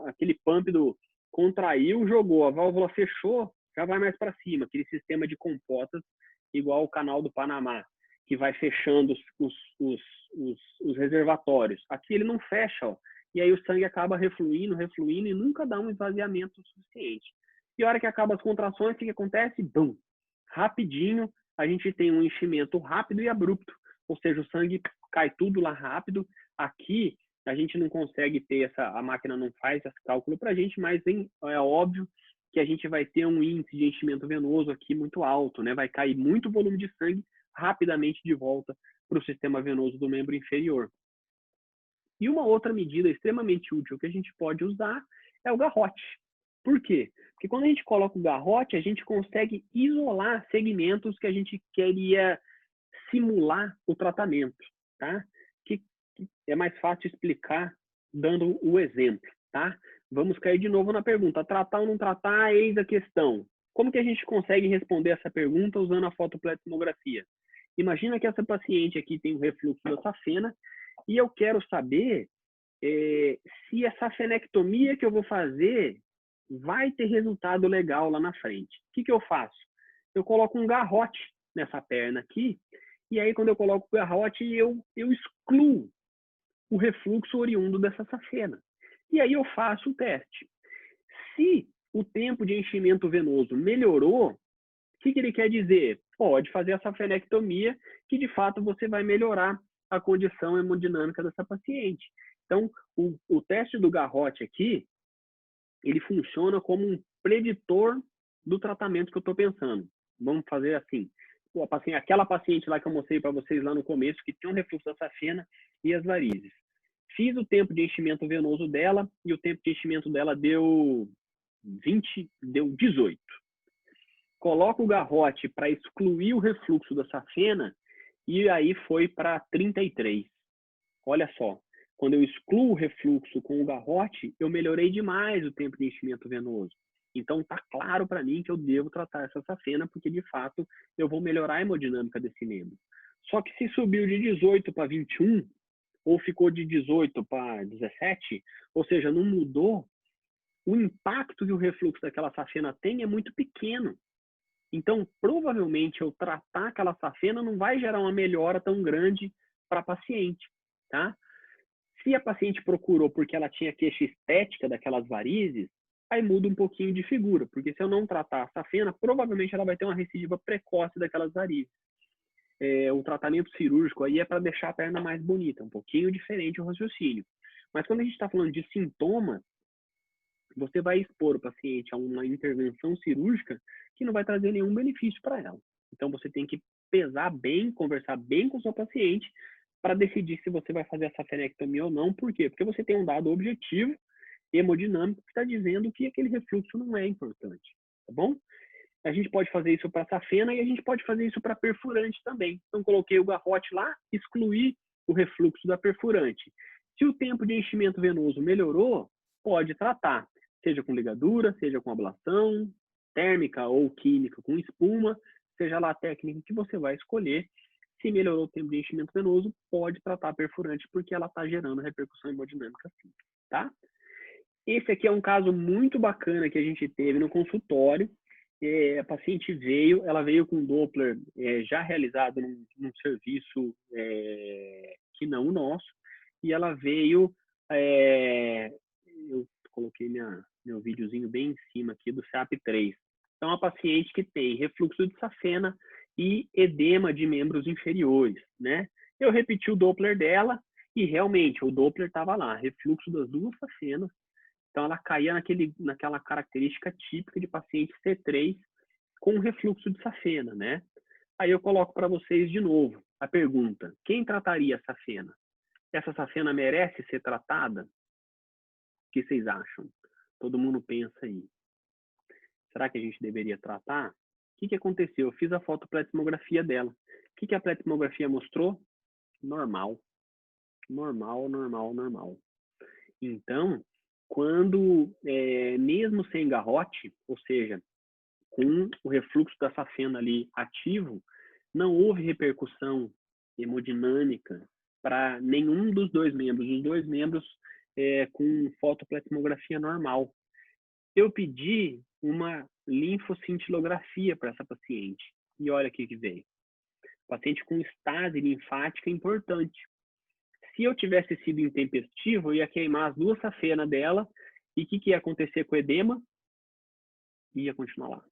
aquele pump do contraiu, jogou, a válvula fechou, já vai mais para cima. Aquele sistema de compotas, igual o canal do Panamá, que vai fechando os reservatórios. Aqui ele não fecha, ó. e aí o sangue acaba refluindo e nunca dá um esvaziamento suficiente. E a hora que acaba as contrações, o que acontece? Bum! Rapidinho, a gente tem um enchimento rápido e abrupto, ou seja, o sangue cai tudo lá rápido. Aqui, a gente não consegue ter a máquina não faz esse cálculo para a gente, mas é óbvio que a gente vai ter um índice de enchimento venoso aqui muito alto, né? Vai cair muito volume de sangue rapidamente de volta para o sistema venoso do membro inferior. E uma outra medida extremamente útil que a gente pode usar é o garrote. Por quê? Porque quando a gente coloca o garrote, a gente consegue isolar segmentos que a gente queria simular o tratamento, tá? Que é mais fácil explicar dando o exemplo, tá? Vamos cair de novo na pergunta, tratar ou não tratar, eis a questão. Como que a gente consegue responder essa pergunta usando a fotopletismografia? Imagina que essa paciente aqui tem um refluxo da safena e eu quero saber se essa fenectomia que eu vou fazer vai ter resultado legal lá na frente. O que eu faço? Eu coloco um garrote nessa perna aqui, e aí quando eu coloco o garrote, eu excluo o refluxo oriundo dessa safena. E aí eu faço o teste. Se o tempo de enchimento venoso melhorou, o que ele quer dizer? Pode fazer essa fenectomia, que de fato você vai melhorar a condição hemodinâmica dessa paciente. Então, o teste do garrote aqui, ele funciona como um preditor do tratamento que eu estou pensando. Vamos fazer assim. Aquela paciente lá que eu mostrei para vocês lá no começo, que tem um refluxo da safena e as varizes. Fiz o tempo de enchimento venoso dela e o tempo de enchimento dela deu 18. Coloco o garrote para excluir o refluxo da safena e aí foi para 33. Olha só, quando eu excluo o refluxo com o garrote, eu melhorei demais o tempo de enchimento venoso. Então, está claro para mim que eu devo tratar essa safena, porque, de fato, eu vou melhorar a hemodinâmica desse membro. Só que se subiu de 18 para 21, ou ficou de 18 para 17, ou seja, não mudou, o impacto que o refluxo daquela safena tem é muito pequeno. Então, provavelmente, eu tratar aquela safena não vai gerar uma melhora tão grande para a paciente, tá? Se a paciente procurou porque ela tinha queixa estética daquelas varizes, aí muda um pouquinho de figura, porque se eu não tratar a safena, provavelmente ela vai ter uma recidiva precoce daquelas varizes. O tratamento cirúrgico aí é para deixar a perna mais bonita, um pouquinho diferente o raciocínio. Mas quando a gente está falando de sintoma, você vai expor o paciente a uma intervenção cirúrgica que não vai trazer nenhum benefício para ela. Então, você tem que pesar bem, conversar bem com o seu paciente para decidir se você vai fazer essa fenectomia ou não. Por quê? Porque você tem um dado objetivo hemodinâmico que está dizendo que aquele refluxo não é importante, tá bom? A gente pode fazer isso para safena e a gente pode fazer isso para perfurante também. Então, coloquei o garrote lá, excluí o refluxo da perfurante. Se o tempo de enchimento venoso melhorou, pode tratar, seja com ligadura, seja com ablação, térmica ou química com espuma, seja lá a técnica que você vai escolher. Se melhorou o tempo de enchimento venoso, pode tratar a perfurante, porque ela está gerando repercussão hemodinâmica sim, tá? Esse aqui é um caso muito bacana que a gente teve no consultório. A paciente ela veio com Doppler já realizado num serviço que não o nosso, e ela veio, eu coloquei meu videozinho bem em cima aqui do SAP3. Então, a paciente que tem refluxo de safena e edema de membros inferiores, né? Eu repeti o Doppler dela e realmente o Doppler estava lá, refluxo das duas safenas. Então, ela caía naquela característica típica de paciente C3 com refluxo de safena, né? Aí eu coloco para vocês de novo a pergunta: quem trataria a safena? Essa safena merece ser tratada? O que vocês acham? Todo mundo pensa aí. Será que a gente deveria tratar? O que aconteceu? Eu fiz a fotopletismografia dela. O que a pletismografia mostrou? Normal. Normal, normal, normal. Então, quando, mesmo sem garrote, ou seja, com o refluxo da safena ali ativo, não houve repercussão hemodinâmica para nenhum dos dois membros. Os dois membros com fotopletismografia normal. Eu pedi uma linfocintilografia para essa paciente. E olha o que veio. Paciente com estase linfática importante. Se eu tivesse sido intempestivo, eu ia queimar as 2 safenas dela, e o que ia acontecer com o edema? Ia continuar lá.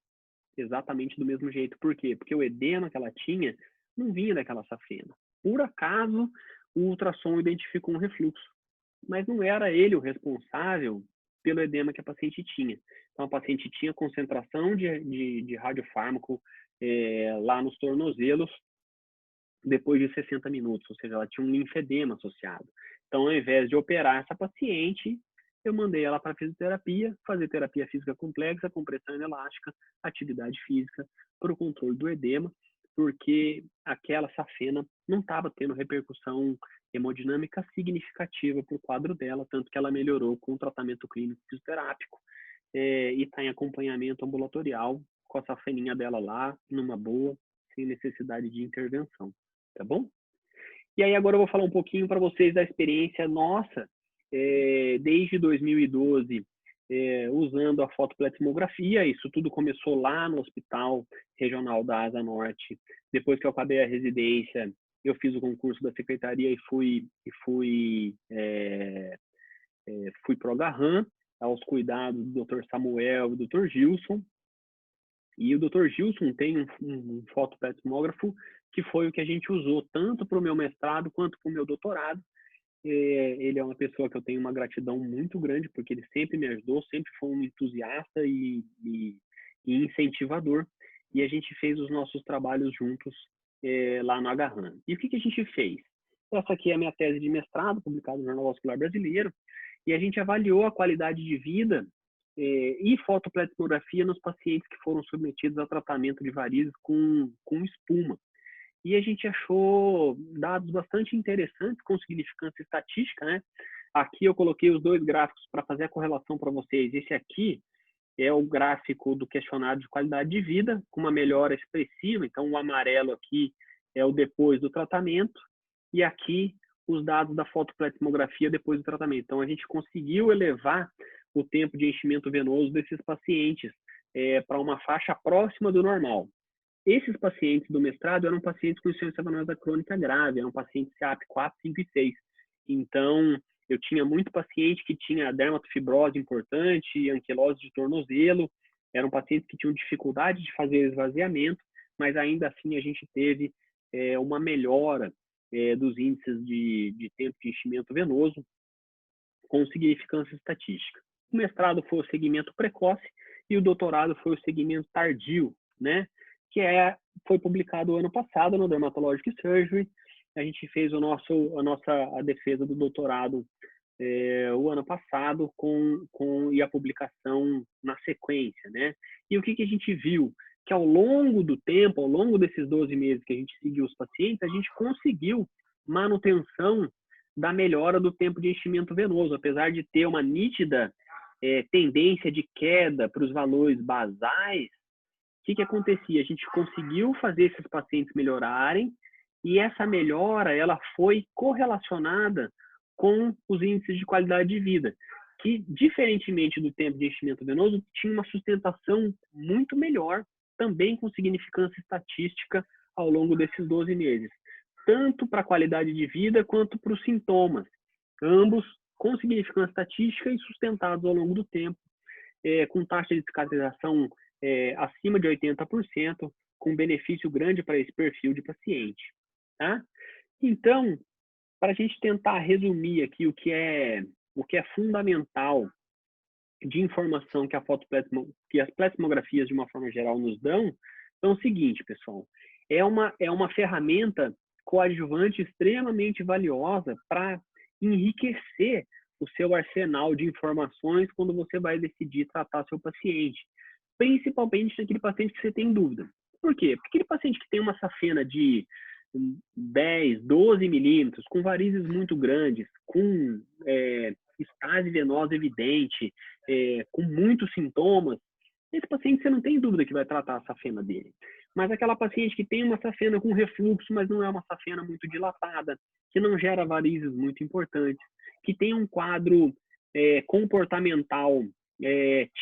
Exatamente do mesmo jeito. Por quê? Porque o edema que ela tinha não vinha daquela safena. Por acaso, o ultrassom identificou um refluxo, mas não era ele o responsável pelo edema que a paciente tinha. Então, a paciente tinha concentração de radiofármaco lá nos tornozelos depois de 60 minutos, ou seja, ela tinha um linfedema associado. Então, ao invés de operar essa paciente, eu mandei ela para fisioterapia, fazer terapia física complexa, compressão inelástica, atividade física, para o controle do edema, porque aquela safena não estava tendo repercussão hemodinâmica significativa para o quadro dela, tanto que ela melhorou com o tratamento clínico fisioterápico e está em acompanhamento ambulatorial com a safeninha dela lá, numa boa, sem necessidade de intervenção, tá bom? E aí agora eu vou falar um pouquinho para vocês da experiência nossa, desde 2012, usando a fotopletismografia. Isso tudo começou lá no Hospital Regional da Asa Norte. Depois que eu acabei a residência, eu fiz o concurso da secretaria e fui para o Agarram, aos cuidados do Dr. Samuel e do Dr. Gilson. E o Dr. Gilson tem um fotopletismógrafo que foi o que a gente usou tanto para o meu mestrado quanto para o meu doutorado. Ele é uma pessoa que eu tenho uma gratidão muito grande, porque ele sempre me ajudou, sempre foi um entusiasta e incentivador. E a gente fez os nossos trabalhos juntos lá no Agarram. E o que a gente fez? Essa aqui é a minha tese de mestrado, publicada no Jornal Vascular Brasileiro, e a gente avaliou a qualidade de vida e fotopletismografia nos pacientes que foram submetidos a tratamento de varizes com espuma. E a gente achou dados bastante interessantes com significância estatística, né? Aqui eu coloquei os 2 gráficos para fazer a correlação para vocês. Esse aqui é o gráfico do questionário de qualidade de vida, com uma melhora expressiva. Então, o amarelo aqui é o depois do tratamento, e aqui os dados da fotopletismografia depois do tratamento. Então, a gente conseguiu elevar o tempo de enchimento venoso desses pacientes para uma faixa próxima do normal. Esses pacientes do mestrado eram pacientes com insuficiência venosa crônica grave, eram pacientes CAP 4, 5 e 6. Então, eu tinha muito paciente que tinha dermatofibrose importante, anquilose de tornozelo, eram pacientes que tinham dificuldade de fazer esvaziamento, mas ainda assim a gente teve uma melhora dos índices de tempo de enchimento venoso com significância estatística. O mestrado foi o segmento precoce e o doutorado foi o segmento tardio, né? Que foi publicado ano passado no Dermatologic Surgery. A gente fez a defesa do doutorado o ano passado e a publicação na sequência, né? E o que a gente viu? Que ao longo do tempo, ao longo desses 12 meses que a gente seguiu os pacientes, a gente conseguiu manutenção da melhora do tempo de enchimento venoso, apesar de ter uma nítida tendência de queda para os valores basais. O que acontecia? A gente conseguiu fazer esses pacientes melhorarem e essa melhora ela foi correlacionada com os índices de qualidade de vida, que, diferentemente do tempo de enchimento venoso, tinha uma sustentação muito melhor, também com significância estatística ao longo desses 12 meses, tanto para a qualidade de vida quanto para os sintomas, ambos com significância estatística e sustentados ao longo do tempo, com taxa de cicatrização acima de 80%, com benefício grande para esse perfil de paciente. Tá? Então, para a gente tentar resumir aqui o que é fundamental de informação que as pletismografias, de uma forma geral, nos dão, é o seguinte, pessoal, é uma ferramenta coadjuvante extremamente valiosa para enriquecer o seu arsenal de informações quando você vai decidir tratar seu paciente, principalmente naquele paciente que você tem dúvida. Por quê? Porque aquele paciente que tem uma safena de 10, 12 milímetros, com varizes muito grandes, com estase venosa evidente, com muitos sintomas, esse paciente você não tem dúvida que vai tratar a safena dele. Mas aquela paciente que tem uma safena com refluxo, mas não é uma safena muito dilatada, que não gera varizes muito importantes, que tem um quadro comportamental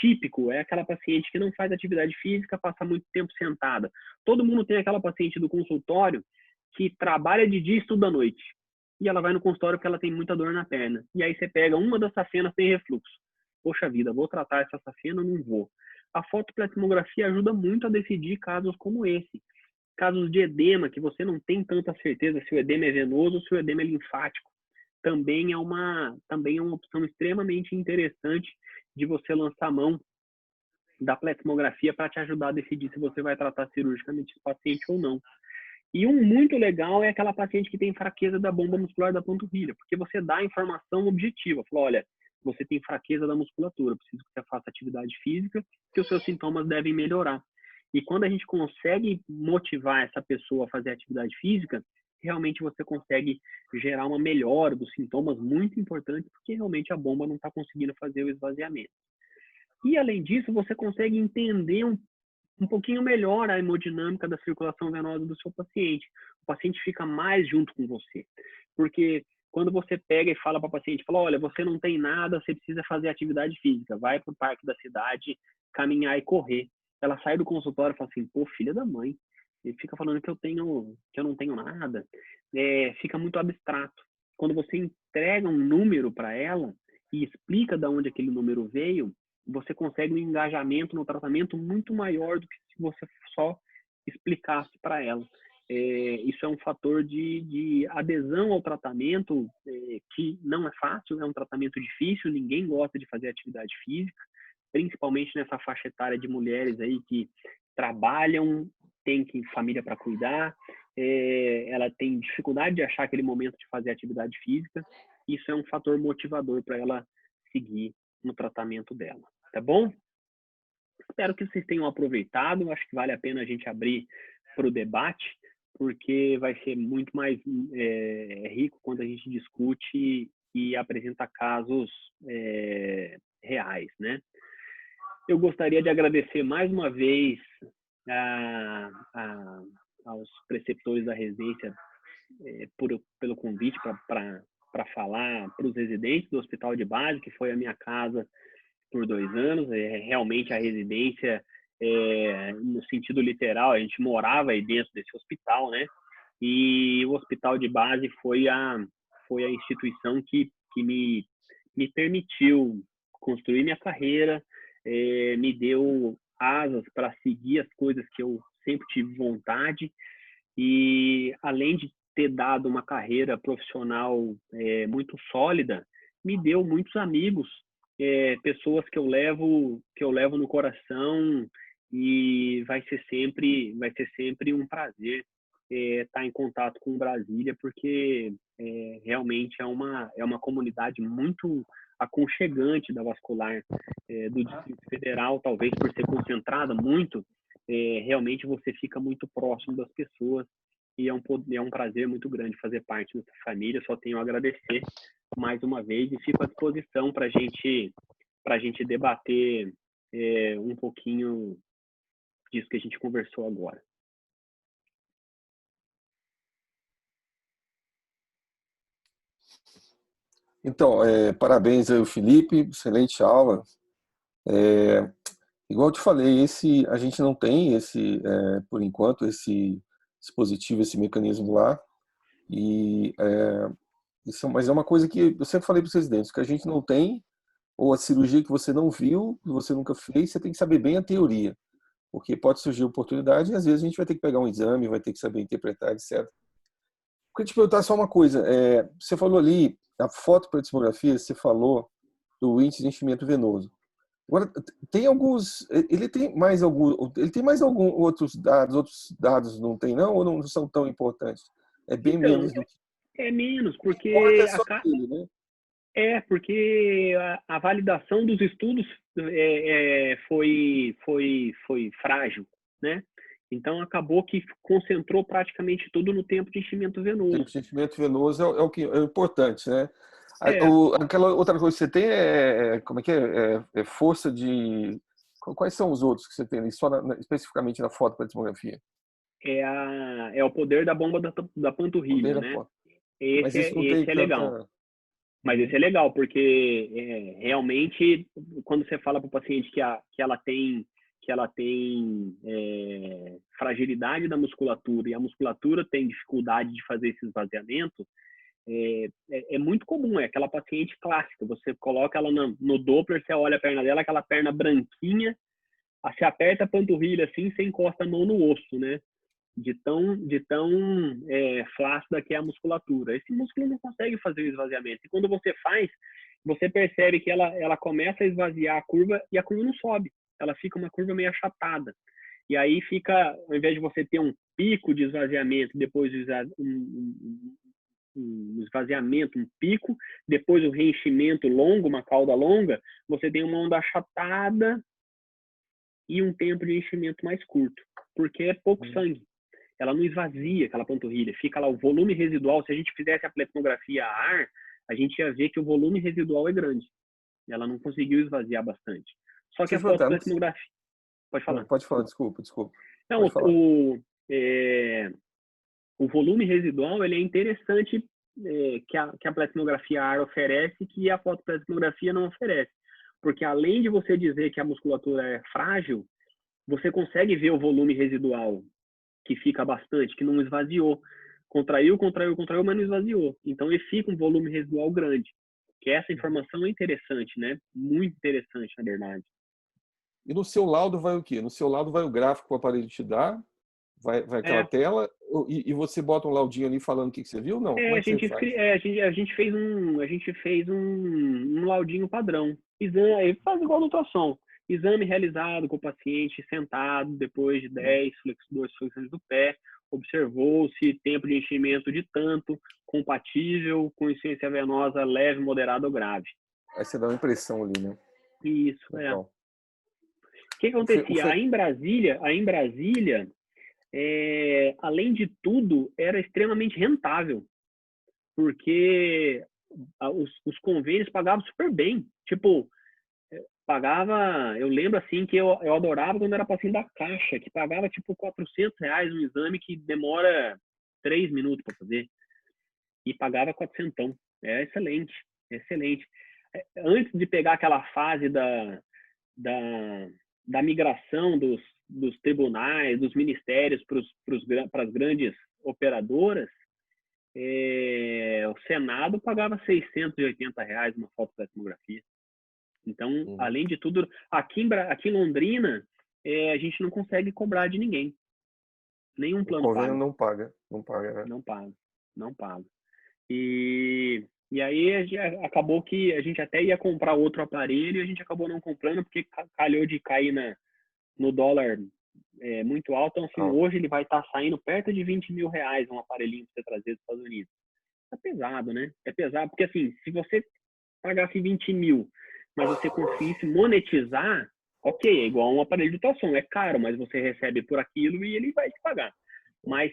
típico, é aquela paciente que não faz atividade física, passa muito tempo sentada. Todo mundo tem aquela paciente do consultório que trabalha de dia e estuda à noite. e ela vai no consultório porque ela tem muita dor na perna. E aí você pega uma das safenas tem refluxo. Poxa vida, vou tratar essa safena ou não vou? A fotoplasmografia ajuda muito a decidir casos como esse. Casos de edema, que você não tem tanta certeza se o edema é venoso ou se o edema é linfático. Também é uma opção extremamente interessante de você lançar a mão da plasmografia para te ajudar a decidir se você vai tratar cirurgicamente esse paciente ou não. E um muito legal é aquela paciente que tem fraqueza da bomba muscular da panturrilha, porque você dá a informação objetiva. Fala, olha, você tem fraqueza da musculatura, preciso que você faça atividade física, que os seus sintomas devem melhorar. E quando a gente consegue motivar essa pessoa a fazer atividade física, realmente você consegue gerar uma melhora dos sintomas muito importante, porque realmente a bomba não está conseguindo fazer o esvaziamento. E, além disso, você consegue entender um pouquinho melhor a hemodinâmica da circulação venosa do seu paciente. O paciente fica mais junto com você. Porque quando você pega e fala para o paciente, fala, olha, você não tem nada, você precisa fazer atividade física, vai para o parque da cidade, caminhar e correr. Ela sai do consultório e fala assim, pô, filha da mãe, ele fica falando que eu não tenho nada. Fica muito abstrato. Quando você entrega um número para ela e explica de onde aquele número veio, você consegue um engajamento no tratamento muito maior do que se você só explicasse para ela. Isso é um fator de adesão ao tratamento que não é fácil, é um tratamento difícil, ninguém gosta de fazer atividade física, principalmente nessa faixa etária de mulheres aí que trabalham, tem família para cuidar, ela tem dificuldade de achar aquele momento de fazer atividade física. Isso é um fator motivador para ela seguir no tratamento dela, tá bom? Espero que vocês tenham aproveitado. Acho que vale a pena a gente abrir para o debate, porque vai ser muito mais rico quando a gente discute e apresenta casos reais, né? Eu gostaria de agradecer mais uma vez aos preceptores da residência pelo convite para falar para os residentes do Hospital de Base, que foi a minha casa por 2 anos. Realmente a residência, no sentido literal, a gente morava aí dentro desse hospital, né? E o Hospital de Base foi a instituição que me permitiu construir minha carreira, me deu asas para seguir as coisas que eu sempre tive vontade. E além de ter dado uma carreira profissional muito sólida, me deu muitos amigos, pessoas que eu levo no coração, e vai ser sempre um prazer estar em contato com Brasília, porque realmente é uma comunidade muito aconchegante da vascular do Distrito Federal, talvez por ser concentrada muito, realmente você fica muito próximo das pessoas, e é um prazer muito grande fazer parte dessa família. Só tenho a agradecer mais uma vez e fico à disposição para a gente debater um pouquinho disso que a gente conversou agora. Então, parabéns aí, Felipe, excelente aula. Igual eu te falei, a gente não tem por enquanto, esse dispositivo, esse mecanismo lá. Mas é uma coisa que eu sempre falei para os residentes, que a gente não tem, ou a cirurgia que você não viu, que você nunca fez, você tem que saber bem a teoria, porque pode surgir oportunidade e às vezes a gente vai ter que pegar um exame, vai ter que saber interpretar, etc. Queria te perguntar só uma coisa, você falou ali, a fotoplasmografia, você falou do índice de enchimento venoso. Agora, ele tem mais algum outros dados não tem não, ou não são tão importantes? É bem Então, menos do que é menos, importa, porque é só ele, né? porque a validação dos estudos foi frágil, né? Então acabou que concentrou praticamente tudo no tempo de enchimento venoso. Tempo de enchimento venoso é o que é importante, né? É, Aquela outra coisa que você tem como é que é força de... Quais são os outros que você tem ali, especificamente na fotoplasmografia? é o poder da bomba da panturrilha, Poder da né? foto. Mas isso não tem Esse é legal. tanta... Mas esse é legal, porque realmente, quando você fala para o paciente que ela tem fragilidade da musculatura, e a musculatura tem dificuldade de fazer esse esvaziamento, é muito comum, é aquela paciente clássica. Você coloca ela no Doppler, você olha a perna dela, aquela perna branquinha, você aperta a panturrilha assim, você encosta a mão no osso, né? De tão flácida que é a musculatura. Esse músculo não consegue fazer o esvaziamento. E quando você faz, você percebe que ela começa a esvaziar a curva e a curva não sobe. Ela fica uma curva meio achatada. E aí fica, ao invés de você ter um pico de esvaziamento, depois um esvaziamento, um pico, depois um reenchimento longo, uma cauda longa, você tem uma onda achatada e um tempo de enchimento mais curto, porque é pouco sangue. Ela não esvazia aquela panturrilha, fica lá o volume residual. Se a gente fizesse a pletismografia a ar, a gente ia ver que o volume residual é grande. Ela não conseguiu esvaziar bastante. Só que Deixa eu a te perguntar. fotopletismografia... Pode falar. Pode falar, desculpa. Não, Pode falar. o volume residual ele é interessante, que a pletismografia a ar oferece, que a fotopletismografia não oferece. Porque além de você dizer que a musculatura é frágil, você consegue ver o volume residual, que fica bastante, que não esvaziou. Contraiu, mas não esvaziou. Então, ele fica um volume residual grande. Que essa informação é interessante, né? Muito interessante, na verdade. E no seu laudo vai o quê? No seu laudo vai o gráfico que o aparelho te dá, vai aquela tela, e você bota um laudinho ali falando o que você viu? Não, como é que você faz? A gente fez um laudinho padrão. Exame, faz igual no ultrassom. Exame realizado com o paciente sentado depois de 2 flexões do pé. Observou-se tempo de enchimento de tanto, compatível com insuficiência venosa leve, moderada ou grave. Aí você dá uma impressão ali, né? Isso, Legal. O que acontecia? Aí em Brasília, além de tudo, era extremamente rentável, porque os convênios pagavam super bem. Tipo, pagava, eu lembro assim que eu adorava quando era paciente da Caixa, que pagava tipo R$400 um exame que demora 3 minutos para fazer, e pagava 400. É excelente, excelente. Antes de pegar aquela fase da migração dos tribunais, dos ministérios para as grandes operadoras, o Senado pagava R$680 uma fotopletismografia. Então, além de tudo, aqui em Londrina, a gente não consegue cobrar de ninguém. Nenhum plano paga. O convênio não paga, né? Não paga. E aí acabou que a gente até ia comprar outro aparelho e a gente acabou não comprando porque calhou de cair no dólar muito alto. Então, assim, hoje ele vai estar saindo perto de R$20 mil um aparelhinho para você trazer dos Estados Unidos. É pesado, né? É pesado porque, assim, se você pagasse 20 mil, mas você conseguisse monetizar, ok, é igual um aparelho de ultrassom. É caro, mas você recebe por aquilo e ele vai te pagar. Mas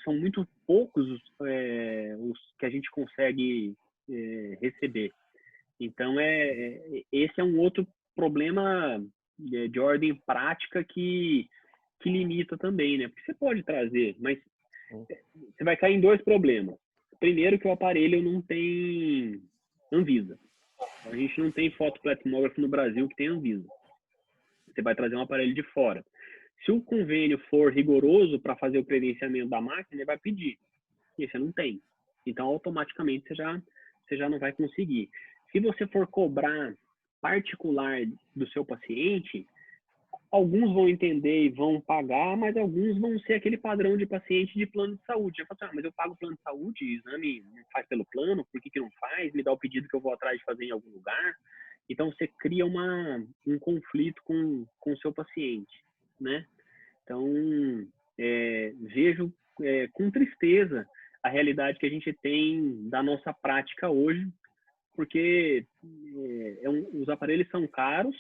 são muito poucos os que a gente consegue receber. Então, esse é um outro problema de ordem prática que limita também, né? Porque você pode trazer, mas você vai cair em 2 problemas. Primeiro, que o aparelho não tem Anvisa. A gente não tem fotopletismógrafo no Brasil que tem Anvisa. Você vai trazer um aparelho de fora. Se o convênio for rigoroso para fazer o credenciamento da máquina, ele vai pedir. E você não tem. Então, automaticamente, você já não vai conseguir. Se você for cobrar particular do seu paciente, alguns vão entender e vão pagar, mas alguns vão ser aquele padrão de paciente de plano de saúde. Já falo assim, mas eu pago plano de saúde, exame não faz pelo plano, por que não faz? Me dá o pedido que eu vou atrás de fazer em algum lugar. Então, você cria um conflito com o seu paciente, né? Então, vejo com tristeza a realidade que a gente tem da nossa prática hoje, porque os aparelhos são caros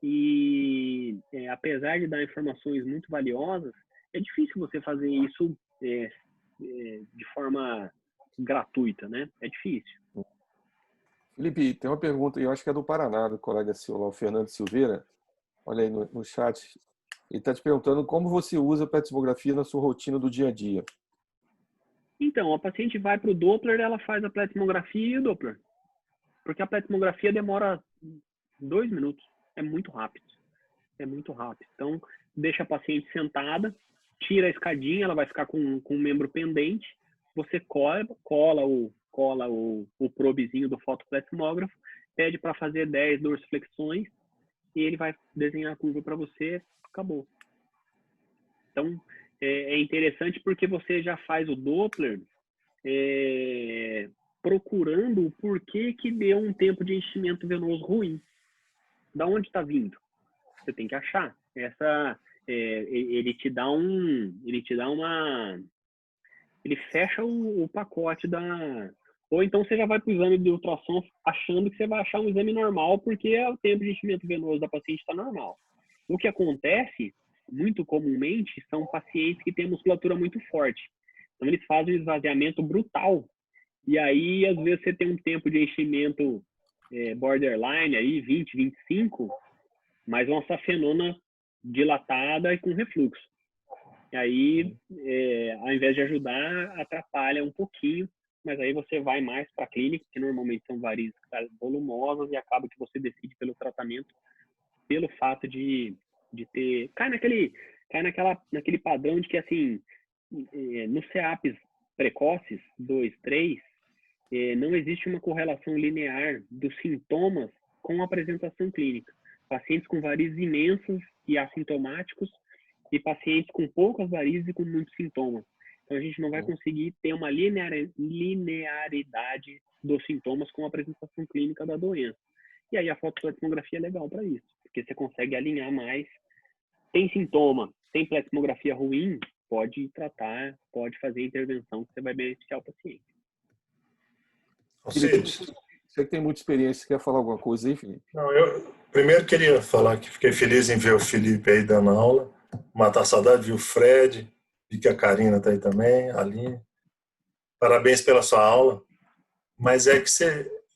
e, apesar de dar informações muito valiosas, é difícil você fazer isso de forma gratuita, né? É difícil. Felipe, tem uma pergunta, eu acho que é do Paraná, do colega seu lá, o Fernando Silveira. Olha aí no chat. Ele está te perguntando como você usa a pletismografia na sua rotina do dia a dia. Então, a paciente vai para o Doppler, ela faz a pletismografia e o Doppler. Porque a pletismografia demora 2 minutos. É muito rápido. Então, deixa a paciente sentada, tira a escadinha, ela vai ficar com um membro pendente, você cola o probezinho do fotopleximógrafo, pede para fazer 10 dorsiflexões e ele vai desenhar a curva para você, acabou. Então, é interessante porque você já faz o Doppler procurando o porquê que deu um tempo de enchimento venoso ruim. Da onde está vindo? Você tem que achar. Ele fecha o pacote da... Ou então você já vai para o exame de ultrassom achando que você vai achar um exame normal porque o tempo de enchimento venoso da paciente está normal. O que acontece, muito comumente, são pacientes que têm musculatura muito forte. Então, eles fazem um esvaziamento brutal. E aí, às vezes, você tem um tempo de enchimento borderline, aí, 20, 25, mas uma safenona dilatada e com refluxo. E aí, ao invés de ajudar, atrapalha um pouquinho, mas aí você vai mais para a clínica, que normalmente são varizes volumosas, e acaba que você decide pelo tratamento, pelo fato de ter... Cai naquele padrão de que, assim, nos CEAPs precoces, 2, 3, não existe uma correlação linear dos sintomas com a apresentação clínica. Pacientes com varizes imensas e assintomáticos e pacientes com poucas varizes e com muitos sintomas. Então, a gente não vai conseguir ter uma linearidade dos sintomas com a apresentação clínica da doença. E aí a fotopleximografia é legal para isso, porque você consegue alinhar mais. Tem sintoma, tem pleximografia ruim, pode tratar, pode fazer intervenção que você vai beneficiar o paciente. Felipe, você que tem muita experiência, quer falar alguma coisa aí, Felipe? Não, eu primeiro queria falar que fiquei feliz em ver o Felipe aí dando aula, matar a saudade, vi o Fred, vi que a Karina está aí também, a Aline. Parabéns pela sua aula, mas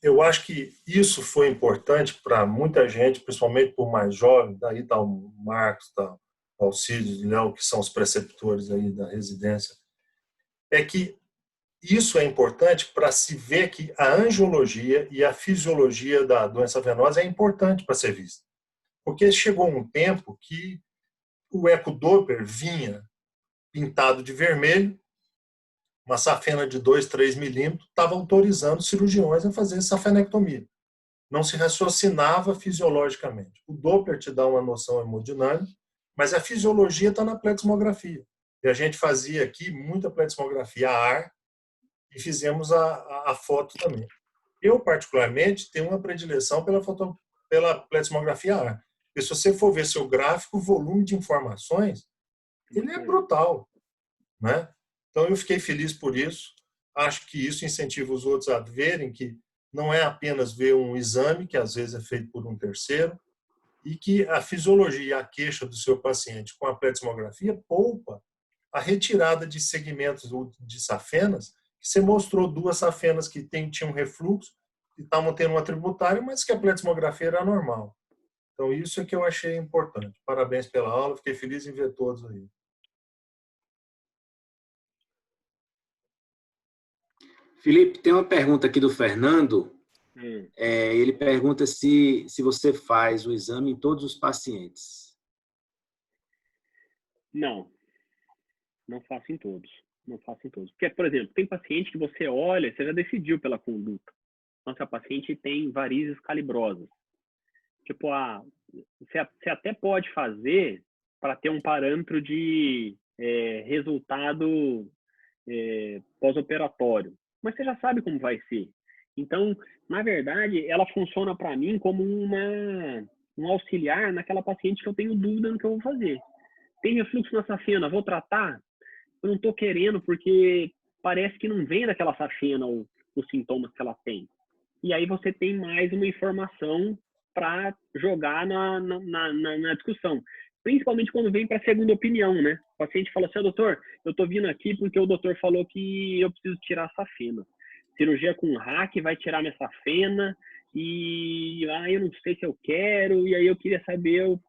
eu acho que isso foi importante para muita gente, principalmente por mais jovem, daí está o Marcos, está o Alcides, o Léo, que são os preceptores aí da residência, é que isso é importante para se ver que a angiologia e a fisiologia da doença venosa é importante para ser vista. Porque chegou um tempo que o ecodoppler vinha pintado de vermelho, uma safena de 2, 3 milímetros, estava autorizando cirurgiões a fazer safenectomia. Não se raciocinava fisiologicamente. O Doppler te dá uma noção hemodinâmica, mas a fisiologia está na pleximografia. E a gente fazia aqui muita pleximografia a ar, e fizemos a foto também. Eu, particularmente, tenho uma predileção pela pleximografia a ar. Porque se você for ver seu gráfico, o volume de informações, ele é brutal, né? Então, eu fiquei feliz por isso. Acho que isso incentiva os outros a verem que não é apenas ver um exame, que às vezes é feito por um terceiro, e que a fisiologia e a queixa do seu paciente com a pleximografia poupa a retirada de segmentos de safenas, que você mostrou 2 safenas que tinham refluxo e estavam tendo uma tributária, mas que a pleximografia era normal. Então, isso é que eu achei importante. Parabéns pela aula, fiquei feliz em ver todos aí. Felipe, tem uma pergunta aqui do Fernando. Ele pergunta se você faz o exame em todos os pacientes. Não faço em todos. Não faço em todos. Porque, por exemplo, tem paciente que você olha, você já decidiu pela conduta. Nossa, a paciente tem varizes calibrosas. Tipo, você até pode fazer para ter um parâmetro de resultado pós-operatório. Mas você já sabe como vai ser. Então, na verdade, ela funciona para mim como um auxiliar naquela paciente que eu tenho dúvida no que eu vou fazer. Tem refluxo na safena, vou tratar? Eu não estou querendo porque parece que não vem daquela safena os sintomas que ela tem. E aí você tem mais uma informação para jogar na discussão. Principalmente quando vem para a segunda opinião, né? O paciente fala assim, doutor, eu estou vindo aqui porque o doutor falou que eu preciso tirar a safena. Cirurgia com hack vai tirar minha safena e eu não sei se eu quero, e aí eu queria saber, eu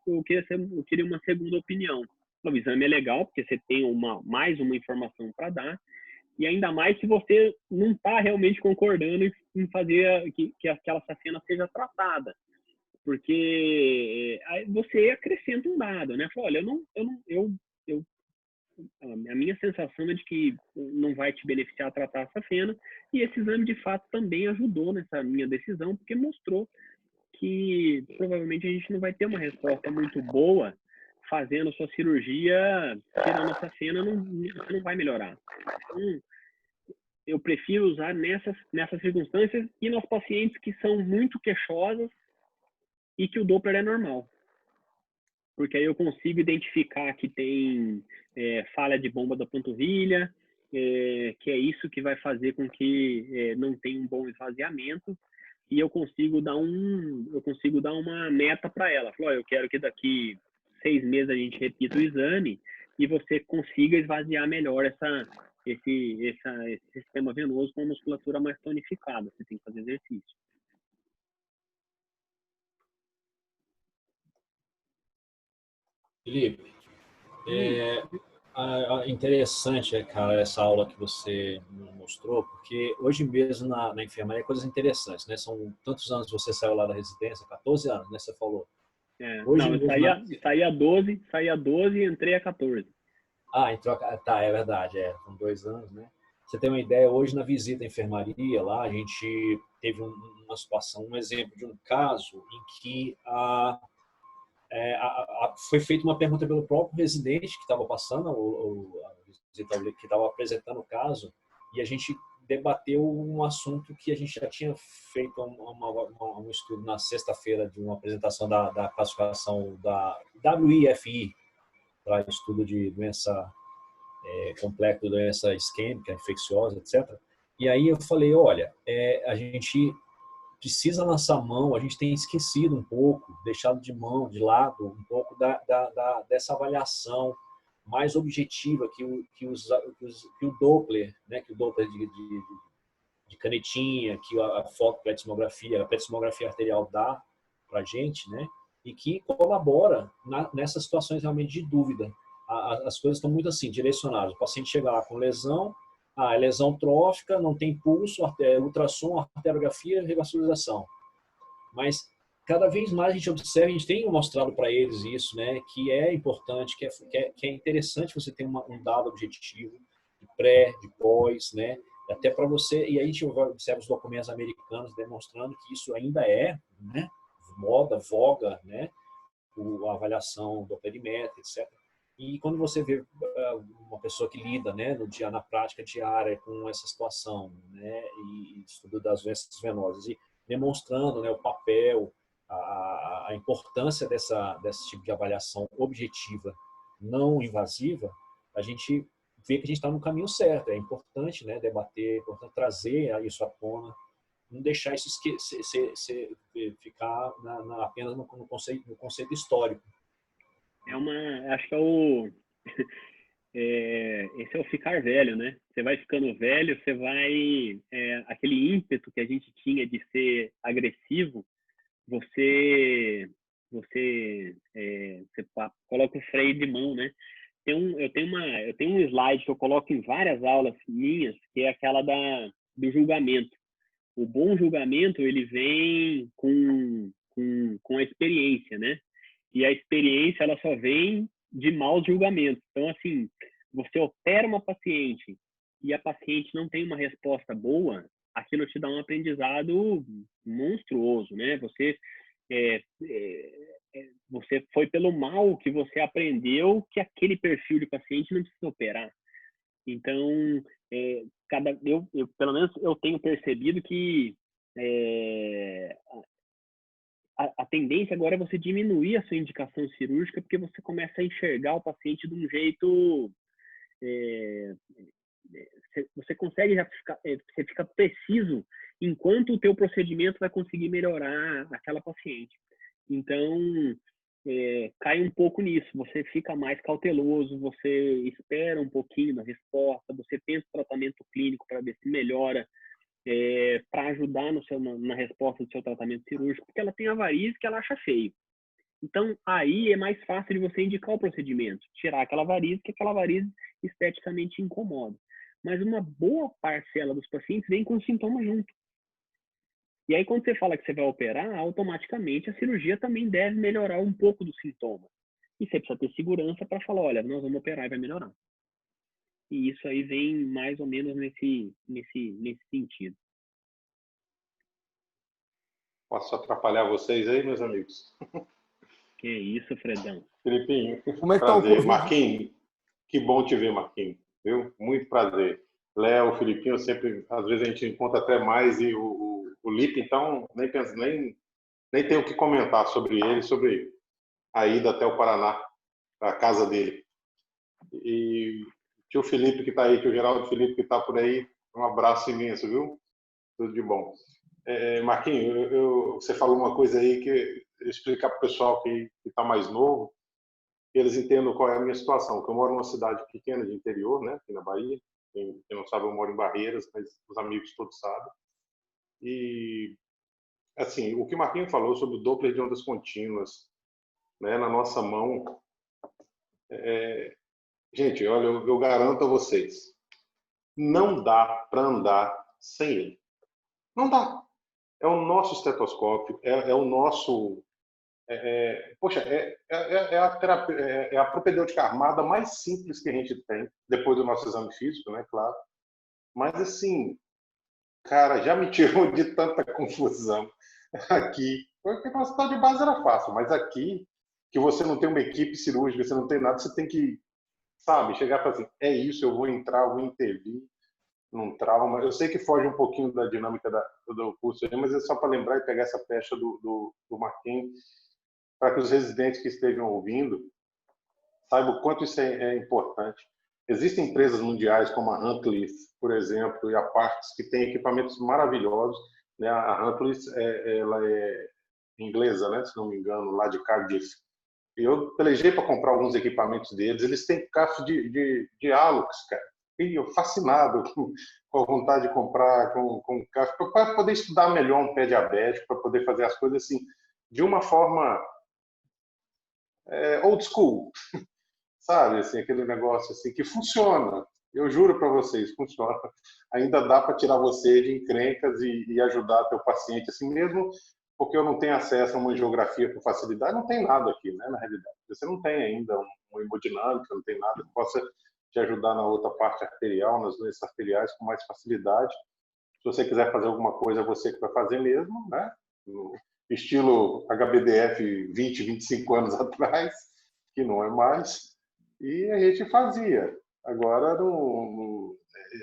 queria uma segunda opinião. O exame é legal, porque você tem mais uma informação para dar, e ainda mais se você não está realmente concordando em fazer que aquela safena seja tratada. Porque aí você acrescenta um dado, né? Fala, olha, a minha sensação é de que não vai te beneficiar tratar a safena, e esse exame de fato também ajudou nessa minha decisão, porque mostrou que provavelmente a gente não vai ter uma resposta muito boa fazendo sua cirurgia, tirando a safena, você não vai melhorar. Então, eu prefiro usar nessas circunstâncias e nas pacientes que são muito queixosas e que o Doppler é normal. Porque aí eu consigo identificar que tem falha de bomba da panturrilha, que é isso que vai fazer com que não tenha um bom esvaziamento, e eu consigo dar uma meta para ela. Falou, eu quero que daqui 6 meses a gente repita o exame e você consiga esvaziar melhor esse sistema venoso com a musculatura mais tonificada. Você tem que fazer exercício. Felipe, interessante, cara, essa aula que você nos mostrou, porque hoje mesmo na enfermaria coisas interessantes, né? São tantos anos que você saiu lá da residência, 14 anos, né? Você falou. Hoje não, eu saí a 12 e entrei a 14. Entrou, tá, é verdade, são 2 anos, né? Você tem uma ideia, hoje na visita à enfermaria lá, a gente teve uma situação, um exemplo de um caso em que foi feita uma pergunta pelo próprio residente que estava passando, que estava apresentando o caso, e a gente debateu um assunto que a gente já tinha feito um estudo na sexta-feira de uma apresentação da classificação da WIFI, para estudo de doença complexo, doença isquêmica, infecciosa, etc. E aí eu falei, olha, a gente precisa lançar mão, a gente tem esquecido um pouco, deixado de lado um pouco dessa avaliação mais objetiva que o Doppler, né, que o Doppler de canetinha, que a fotopletismografia, a pletismografia arterial dá para a gente, né, e que colabora nessas situações realmente de dúvida. As coisas estão muito assim, direcionadas. O paciente chega lá com lesão, é lesão trófica, não tem pulso, ultrassom, arteriografia, revascularização. Mas cada vez mais a gente observa, a gente tem mostrado para eles isso, né, que é importante, que é interessante você ter um dado objetivo, de pré, de pós, né, até para você, e aí a gente observa os documentos americanos demonstrando que isso ainda né, voga, né, a avaliação do perimetro, etc. E quando você vê uma pessoa que lida, né, na prática diária com essa situação, né, e estudo das doenças venosas, e demonstrando, né, o papel, a importância desse tipo de avaliação objetiva, não invasiva, a gente vê que a gente está no caminho certo. É importante, né, debater, é importante trazer isso à tona, não deixar isso ficar apenas no conceito histórico. Acho que esse é o ficar velho, né? Você vai ficando velho, você vai aquele ímpeto que a gente tinha de ser agressivo, você coloca o freio de mão, né? Eu tenho um slide que eu coloco em várias aulas minhas, que é aquela do julgamento. O bom julgamento, ele vem com a experiência, né? E a experiência, ela só vem de maus julgamentos. Então, assim, você opera uma paciente e a paciente não tem uma resposta boa, aquilo te dá um aprendizado monstruoso, né? Você foi pelo mal que você aprendeu que aquele perfil de paciente não precisa operar. Então, pelo menos eu tenho percebido que a tendência agora é você diminuir a sua indicação cirúrgica, porque você começa a enxergar o paciente de um jeito... você consegue você fica preciso enquanto o teu procedimento vai conseguir melhorar aquela paciente. Então, cai um pouco nisso. Você fica mais cauteloso, você espera um pouquinho na resposta, você pensa o tratamento clínico para ver se melhora, para ajudar na resposta do seu tratamento cirúrgico, porque ela tem a varize que ela acha feio. Então, aí é mais fácil de você indicar o procedimento, tirar aquela varize, que aquela varize esteticamente incomoda. Mas uma boa parcela dos pacientes vem com sintomas junto. E aí, quando você fala que você vai operar, automaticamente a cirurgia também deve melhorar um pouco dos sintomas. E você precisa ter segurança para falar, olha, nós vamos operar e vai melhorar. E isso aí vem mais ou menos nesse sentido. Posso atrapalhar vocês aí, meus amigos? Que isso, Fredão. Felipinho, Como é que tá o prazer. Covid? Marquinhos, que bom te ver, Marquinhos. Viu? Muito prazer. Léo, Felipinho, sempre, às vezes a gente encontra até mais, e o Lipe, então, nem tenho o que comentar sobre ele, sobre a ida até o Paraná, a casa dele. E tio Felipe que está aí, tio Geraldo Felipe que está por aí, um abraço imenso, viu? Tudo de bom. Marquinhos, você falou uma coisa aí que explicar para o pessoal que está mais novo, que eles entendam qual é a minha situação, que eu moro numa cidade pequena de interior, né, aqui na Bahia. Quem não sabe, eu moro em Barreiras, mas os amigos todos sabem. E, assim, o que o Marquinhos falou sobre o Doppler de ondas contínuas, né, na nossa mão, gente, olha, eu garanto a vocês, não dá para andar sem ele. Não dá. É o nosso estetoscópio, é o nosso... poxa, é a propedêutica armada mais simples que a gente tem, depois do nosso exame físico, né, claro. Mas, assim, cara, já me tirou de tanta confusão aqui. Porque no hospital de base era fácil, mas aqui, que você não tem uma equipe cirúrgica, você não tem nada, você tem que, sabe, chegar e falar assim, é isso, eu vou entrar, eu vou intervir num trauma. Eu sei que foge um pouquinho da dinâmica do curso, mas é só para lembrar e pegar essa pecha do Marquinhos, para que os residentes que estejam ouvindo saibam o quanto isso é importante. Existem empresas mundiais como a Huntley, por exemplo, e a Parks, que têm equipamentos maravilhosos, né? A Huntley, ela é inglesa, né? Se não me engano, lá de Cardiff. E eu pelejei para comprar alguns equipamentos deles. Eles têm caixa de Alux, cara. E eu fascinado com a vontade de comprar com caixa, para poder estudar melhor um pé diabético, para poder fazer as coisas assim, de uma forma old school, sabe? Assim, aquele negócio assim que funciona. Eu juro para vocês, funciona. Ainda dá para tirar você de encrencas e ajudar teu paciente assim mesmo, porque eu não tenho acesso a uma angiografia com facilidade, não tem nada aqui, né, na realidade. Você não tem ainda uma hemodinâmica, não tem nada que possa te ajudar na outra parte arterial, nas doenças arteriais com mais facilidade. Se você quiser fazer alguma coisa, você que vai fazer mesmo, né? No estilo HBDF 20, 25 anos atrás, que não é mais. E a gente fazia. Agora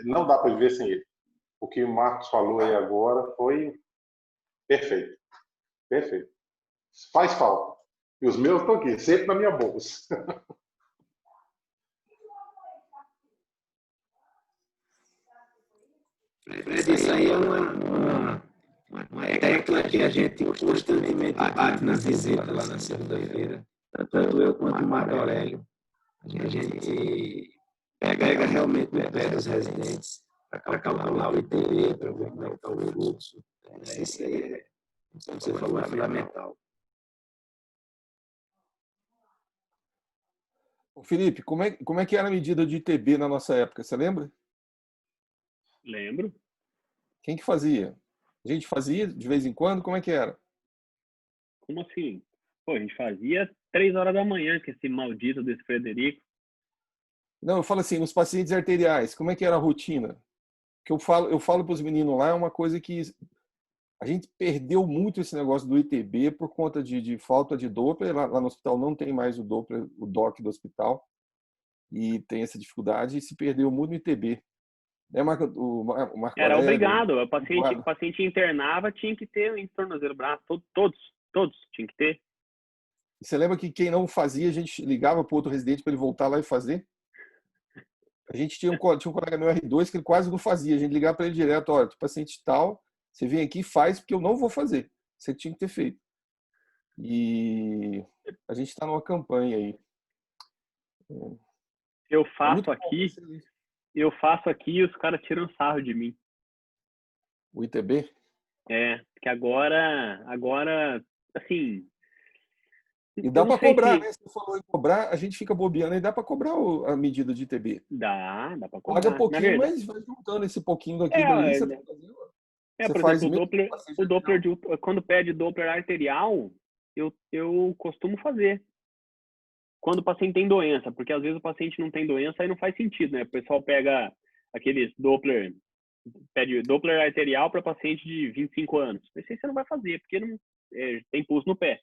não dá para viver sem ele. O que o Marcos falou aí agora foi perfeito. Perfeito. Faz falta. E os meus estão aqui, sempre na minha bolsa. Isso aí é uma tecla que a gente constantemente bate nas visitas lá na segunda-feira. Tanto eu quanto o Marco Aurélio. A gente pega realmente no pé dos residentes para calcular o ITB, para ver como é que está o fluxo. Isso aí como você falou, é fundamental. Felipe, como é que era a medida de ITB na nossa época? Você lembra? Lembro. Quem que fazia? A gente fazia de vez em quando? Como é que era? Como assim? Pô, a gente fazia 3 horas da manhã, que esse maldito desse Frederico. Não, eu falo assim, nos pacientes arteriais, como é que era a rotina? Que eu falo para os meninos lá, é uma coisa que a gente perdeu muito esse negócio do ITB por conta de falta de Doppler. Lá no hospital não tem mais o Doppler, o DOC do hospital, e tem essa dificuldade, e se perdeu muito no ITB. Né, o Marco Era Aurélio, obrigado. O paciente internava, tinha que ter em tornozelo, braço. Todos tinham que ter. Você lembra que quem não fazia, a gente ligava para o outro residente para ele voltar lá e fazer? A gente tinha um colega meu R2 que ele quase não fazia. A gente ligava para ele direto: olha, o paciente tal, você vem aqui e faz, porque eu não vou fazer. Você tinha que ter feito. E a gente está numa campanha aí. Eu faço aqui e os caras tiram sarro de mim. O ITB? Porque agora, assim... E dá para cobrar, né? Você falou em cobrar, a gente fica bobeando e dá para cobrar a medida de ITB. Dá para cobrar. Paga pouquinho, mas vai juntando esse pouquinho daqui dali. Você tá fazendo. Por faz exemplo, o Doppler quando pede Doppler arterial, eu costumo fazer. quando o paciente tem doença, porque às vezes o paciente não tem doença, aí não faz sentido, né? O pessoal pega aqueles Doppler, pede Doppler arterial para paciente de 25 anos. Isso aí você não vai fazer, porque não tem pulso no pé.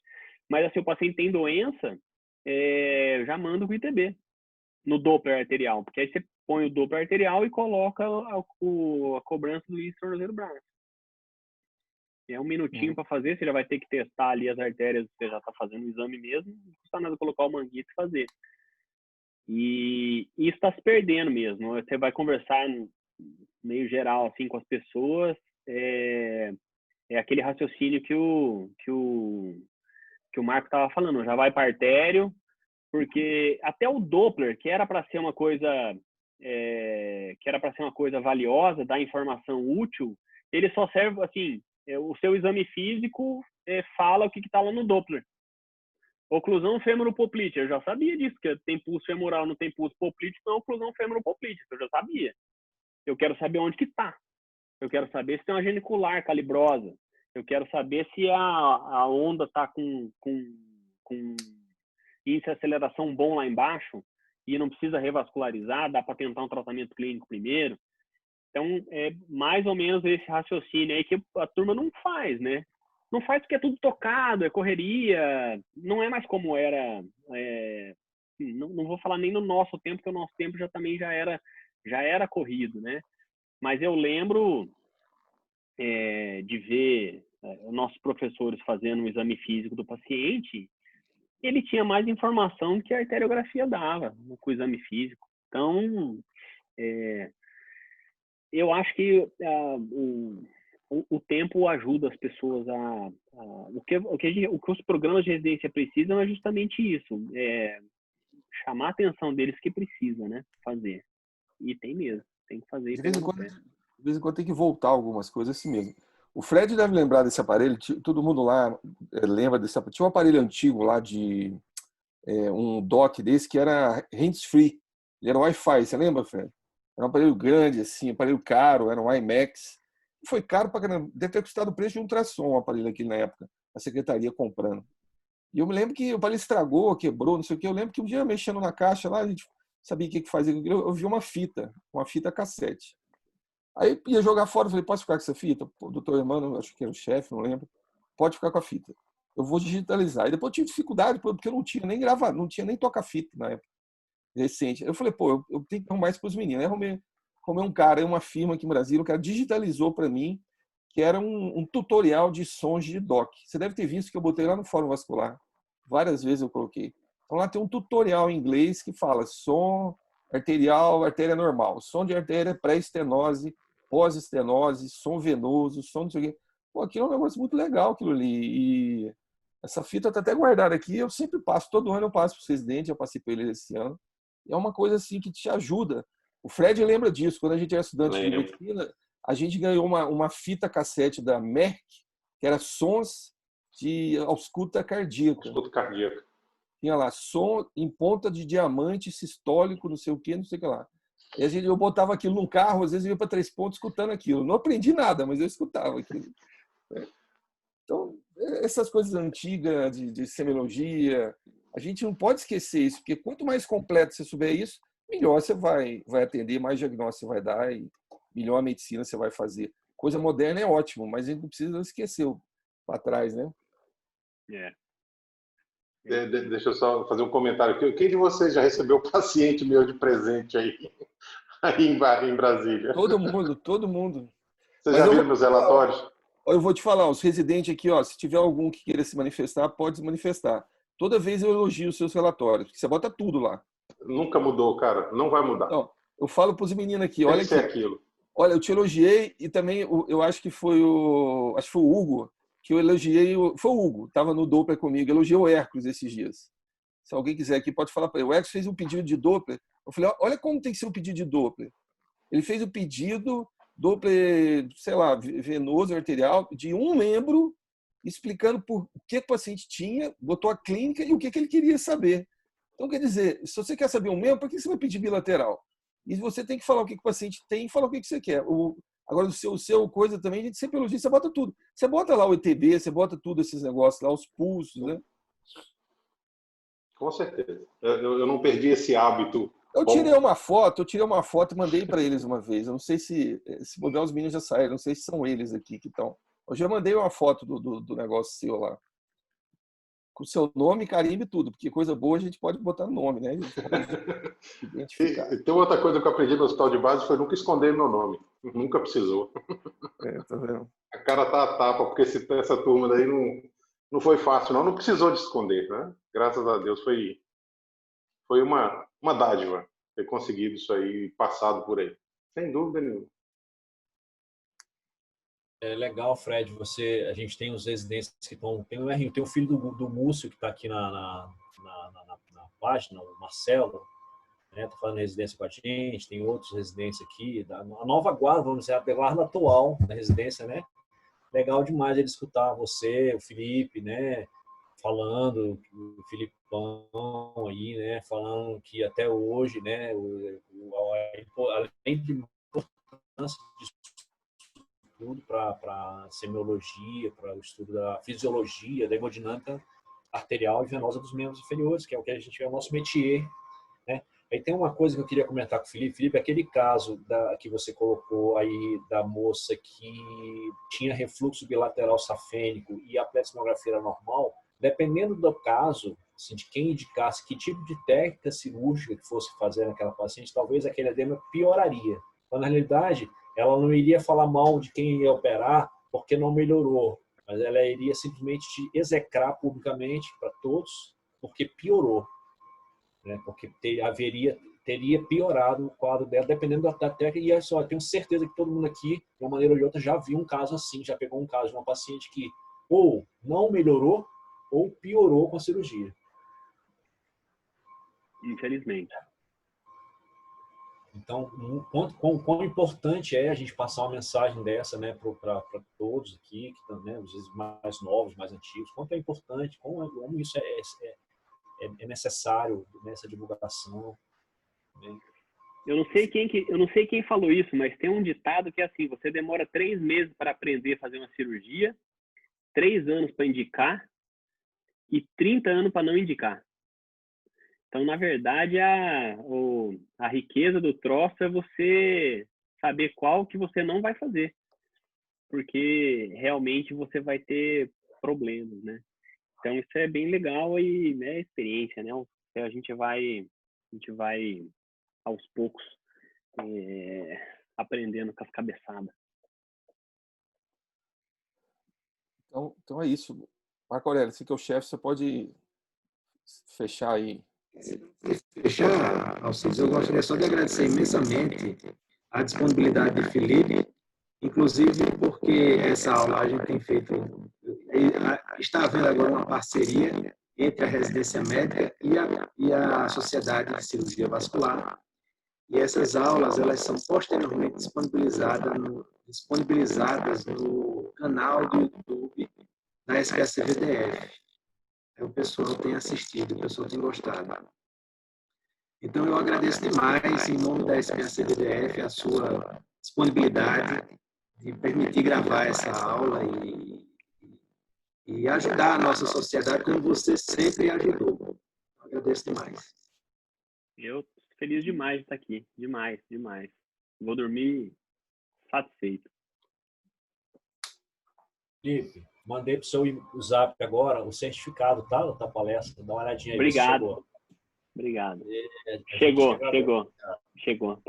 Mas assim, o paciente tem doença, já manda o ITB no Doppler arterial, porque aí você põe o Doppler arterial e coloca a cobrança do índice tornozelo-braço. É um minutinho para fazer, você já vai ter que testar ali as artérias, você já está fazendo o exame mesmo, não custa nada colocar o manguito e fazer. E isso está se perdendo mesmo. Você vai conversar meio geral assim com as pessoas, é aquele raciocínio que o Marco estava falando, já vai para artério, porque até o Doppler, que era para ser uma coisa valiosa, dar informação útil, ele só serve assim, o seu exame físico fala o que está lá no Doppler. Oclusão fêmuro-poplítea, eu já sabia disso, que tem pulso femoral, não tem pulso poplítico, não é oclusão fêmuro-poplítea, eu já sabia. Eu quero saber onde que está. Eu quero saber se tem uma genicular calibrosa. Eu quero saber se a onda está com índice de aceleração bom lá embaixo e não precisa revascularizar, dá para tentar um tratamento clínico primeiro. Então, é mais ou menos esse raciocínio aí que a turma não faz, né? Não faz porque é tudo tocado, é correria, não é mais como era. Não vou falar nem no nosso tempo, porque o nosso tempo também já era corrido, né? Mas eu lembro de ver nossos professores fazendo um exame físico do paciente, ele tinha mais informação que a arteriografia dava com o exame físico. Então, eu acho que o tempo ajuda as pessoas o que os programas de residência precisam é justamente isso, chamar a atenção deles que precisa, né, fazer. E tem mesmo, tem que fazer. De vez em quando tem que voltar algumas coisas assim mesmo. O Fred deve lembrar desse aparelho, todo mundo lá lembra desse aparelho. Tinha um aparelho antigo lá de um dock desse que era hands-free, ele era Wi-Fi, você lembra, Fred? Era um aparelho grande, assim, um aparelho caro, era um IMAX. Foi caro para caramba, deve ter custado o preço de um ultrassom um aparelho aqui na época, a secretaria comprando. E eu me lembro que o aparelho estragou, quebrou, não sei o que. Eu lembro que um dia mexendo na caixa lá, a gente sabia o que fazia. Eu vi uma fita cassete. Aí ia jogar fora, eu falei, posso ficar com essa fita? O doutor Hermano, acho que era o chefe, não lembro. Pode ficar com a fita. Eu vou digitalizar. E depois eu tive dificuldade, porque eu não tinha nem gravar, não tinha nem toca-fita na época, recente. Eu falei, pô, eu tenho que arrumar isso para os meninos. Aí arrumei um cara, uma firma aqui em Brasília, o cara digitalizou para mim, que era um tutorial de sons de DOC. Você deve ter visto que eu botei lá no Fórum Vascular. Várias vezes eu coloquei. Então lá tem um tutorial em inglês que fala som arterial, artéria normal, som de artéria pré-estenose, pós-estenose, som venoso, som não sei o quê. Pô, aquilo é um negócio muito legal, aquilo ali. E essa fita está até guardada aqui, eu sempre passo, todo ano eu passo para o residente, eu passei para ele esse ano. E é uma coisa assim que te ajuda. O Fred lembra disso, quando a gente era estudante de medicina, a gente ganhou uma fita cassete da Merck, que era sons de ausculta cardíaca. Ausculta cardíaca. Tinha lá, som em ponta de diamante sistólico, não sei o que lá. E eu botava aquilo num carro, às vezes eu ia para 3 pontos escutando aquilo. Não aprendi nada, mas eu escutava aquilo. Então, essas coisas antigas de semiologia, a gente não pode esquecer isso, porque quanto mais completo você souber isso, melhor você vai atender, mais diagnóstico você vai dar e melhor a medicina você vai fazer. Coisa moderna é ótimo, mas a gente não precisa esquecer para trás, né? Deixa eu só fazer um comentário aqui. Quem de vocês já recebeu paciente meu de presente aí em Brasília? Todo mundo. Vocês já viram meus relatórios? Eu vou te falar, os residentes aqui, ó, se tiver algum que queira se manifestar, pode se manifestar. Toda vez eu elogio os seus relatórios, porque você bota tudo lá. Nunca mudou, cara. Não vai mudar. Não, eu falo para os meninos aqui, olha aqui. Aquilo. Olha, eu te elogiei e também eu acho que foi o Hugo que eu elogiei. Foi o Hugo, estava no Doppler comigo, elogiei o Hércules esses dias. Se alguém quiser aqui, pode falar para ele. O Hércules fez um pedido de Doppler. Eu falei, olha como tem que ser um pedido de Doppler. Ele fez o pedido Doppler, sei lá, venoso, arterial, de um membro, explicando por que o paciente tinha, botou a clínica e o que ele queria saber. Então, quer dizer, se você quer saber um membro, por que você vai pedir bilateral? E você tem que falar o que o paciente tem e falar o que você quer. Agora, o seu coisa também, a gente sempre elogia, você bota tudo. Você bota lá o ETB, você bota tudo esses negócios lá, os pulsos, né? Com certeza. Eu não perdi esse hábito. Eu tirei uma foto e mandei para eles uma vez. Eu não sei se bobear os meninos já saíram, não sei se são eles aqui que estão. Eu já mandei uma foto do negócio seu lá. Com o seu nome, carimbo e tudo, porque coisa boa a gente pode botar no nome, né? A gente pode identificar. E tem outra coisa que eu aprendi no hospital de base, foi nunca esconder meu nome. Nunca precisou. Tá vendo? A cara tá a tapa, porque essa turma daí não foi fácil, não. Não precisou de esconder, né? Graças a Deus foi uma dádiva ter conseguido isso aí, passado por aí. Sem dúvida nenhuma. É legal, Fred, a gente tem os residentes que estão, tem o filho do Múcio que está aqui na página, o Marcelo, né, tá fazendo residência com a gente, tem outros residentes aqui, a nova guarda, vamos dizer, a guarda atual da residência, né? Legal demais ele escutar você, o Felipe, né, falando, o Filipão aí, né, falando que até hoje, né, além de importância de estudo para semiologia, para o estudo da fisiologia, da hemodinâmica arterial e venosa dos membros inferiores, que é o que a gente é o nosso métier, né? Aí tem uma coisa que eu queria comentar com o Felipe. Felipe, aquele caso que você colocou aí da moça que tinha refluxo bilateral safênico e a pletismografia era normal, dependendo do caso, assim, de quem indicasse que tipo de técnica cirúrgica que fosse fazer naquela paciente, talvez aquele edema pioraria. Então, na realidade, ela não iria falar mal de quem ia operar porque não melhorou, mas ela iria simplesmente execrar publicamente para todos porque piorou, né? Porque teria piorado o quadro dela, dependendo da técnica. E só, eu tenho certeza que todo mundo aqui, de uma maneira ou de outra, já viu um caso assim, já pegou um caso de uma paciente que ou não melhorou ou piorou com a cirurgia. Infelizmente. Então, quão importante é a gente passar uma mensagem dessa, né, para todos aqui, que estão, né, às vezes mais novos, mais antigos, quanto é importante, como isso é necessário nessa divulgação. Né? Eu não sei quem falou isso, mas tem um ditado que é assim: você demora 3 meses para aprender a fazer uma cirurgia, 3 anos para indicar e 30 anos para não indicar. Então, na verdade, a riqueza do troço é você saber qual que você não vai fazer, porque realmente você vai ter problemas, né? Então, isso é bem legal e, né, experiência, né? A gente vai aos poucos aprendendo com as cabeçadas. Então é isso. Marco Aurélio, você que é o chefe, você pode fechar aí. Fechar, Alcides, eu gostaria só de agradecer imensamente a disponibilidade de Felipe, inclusive porque essa aula a gente tem feito, está havendo agora uma parceria entre a residência médica e a Sociedade de Cirurgia Vascular. E essas aulas, elas são posteriormente disponibilizadas no canal do YouTube da SPACVDF. O pessoal tem assistido, o pessoal tem gostado. Então, eu agradeço demais, em nome da SPACVDF, a sua disponibilidade de permitir gravar essa aula e ajudar a nossa sociedade como você sempre ajudou. Eu agradeço demais. Eu feliz demais de estar aqui. Demais, demais. Vou dormir satisfeito. Felipe, mandei para o seu zap agora o certificado, tá? Da palestra. Dá uma olhadinha aí. Obrigado. Obrigado. Chegou. Tá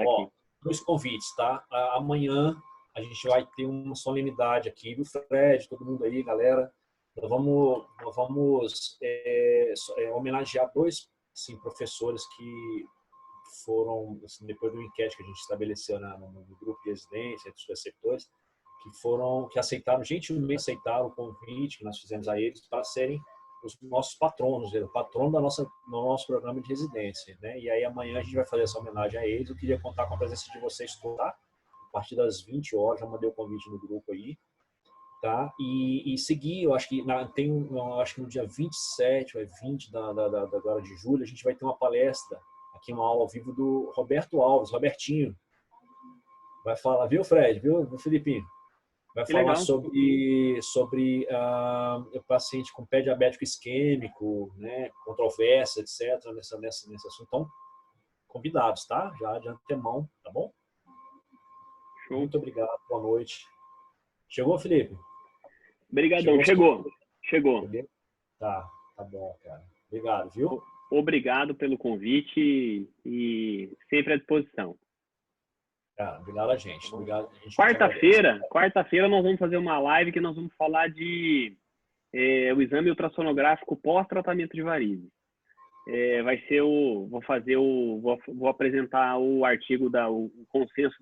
aqui. 2 convites, tá? Amanhã a gente vai ter uma solenidade aqui, viu, Fred? Todo mundo aí, galera. Nós vamos homenagear 2 assim, professores que foram, assim, depois do enquete que a gente estabeleceu no grupo de residência, dos preceptores, que gentilmente aceitaram o convite que nós fizemos a eles para serem os nossos patronos, o patrono do nosso programa de residência, né? E aí amanhã a gente vai fazer essa homenagem a eles. Eu queria contar com a presença de vocês todos, tá? A partir das 20 horas, já mandei o convite no grupo aí, tá? E seguir, eu acho que no dia 27 ou 20 agora de julho, a gente vai ter uma palestra, aqui uma aula ao vivo do Roberto Alves, Robertinho. Vai falar, viu, Fred? Viu, Felipinho? Vai Que falar legal. sobre o paciente com pé diabético isquêmico, né, controvérsia, etc. Nesse assunto. Então, convidados, tá? Já de antemão, tá bom? Show. Muito obrigado, boa noite. Chegou, Felipe? Obrigadão, chegou. Tá bom, cara. Obrigado, viu? Obrigado pelo convite e sempre à disposição. Obrigado a gente. Obrigado, a gente Quarta-feira nós vamos fazer uma live que nós vamos falar de o exame ultrassonográfico pós-tratamento de varizes. Vou apresentar o artigo o consenso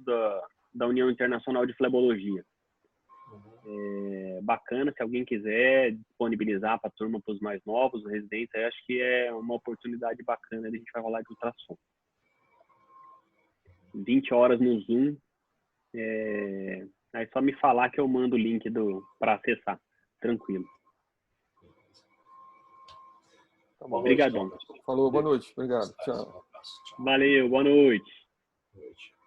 da União Internacional de Flebologia. Bacana, se alguém quiser disponibilizar para a turma, para os mais novos, os residentes, eu acho que é uma oportunidade bacana, a gente vai falar de ultrassom. 20 horas no Zoom, aí só me falar que eu mando o link para acessar, tranquilo. Tá bom. Obrigadão. Falou, boa noite. Obrigado. Tchau. Valeu, boa noite. Boa noite.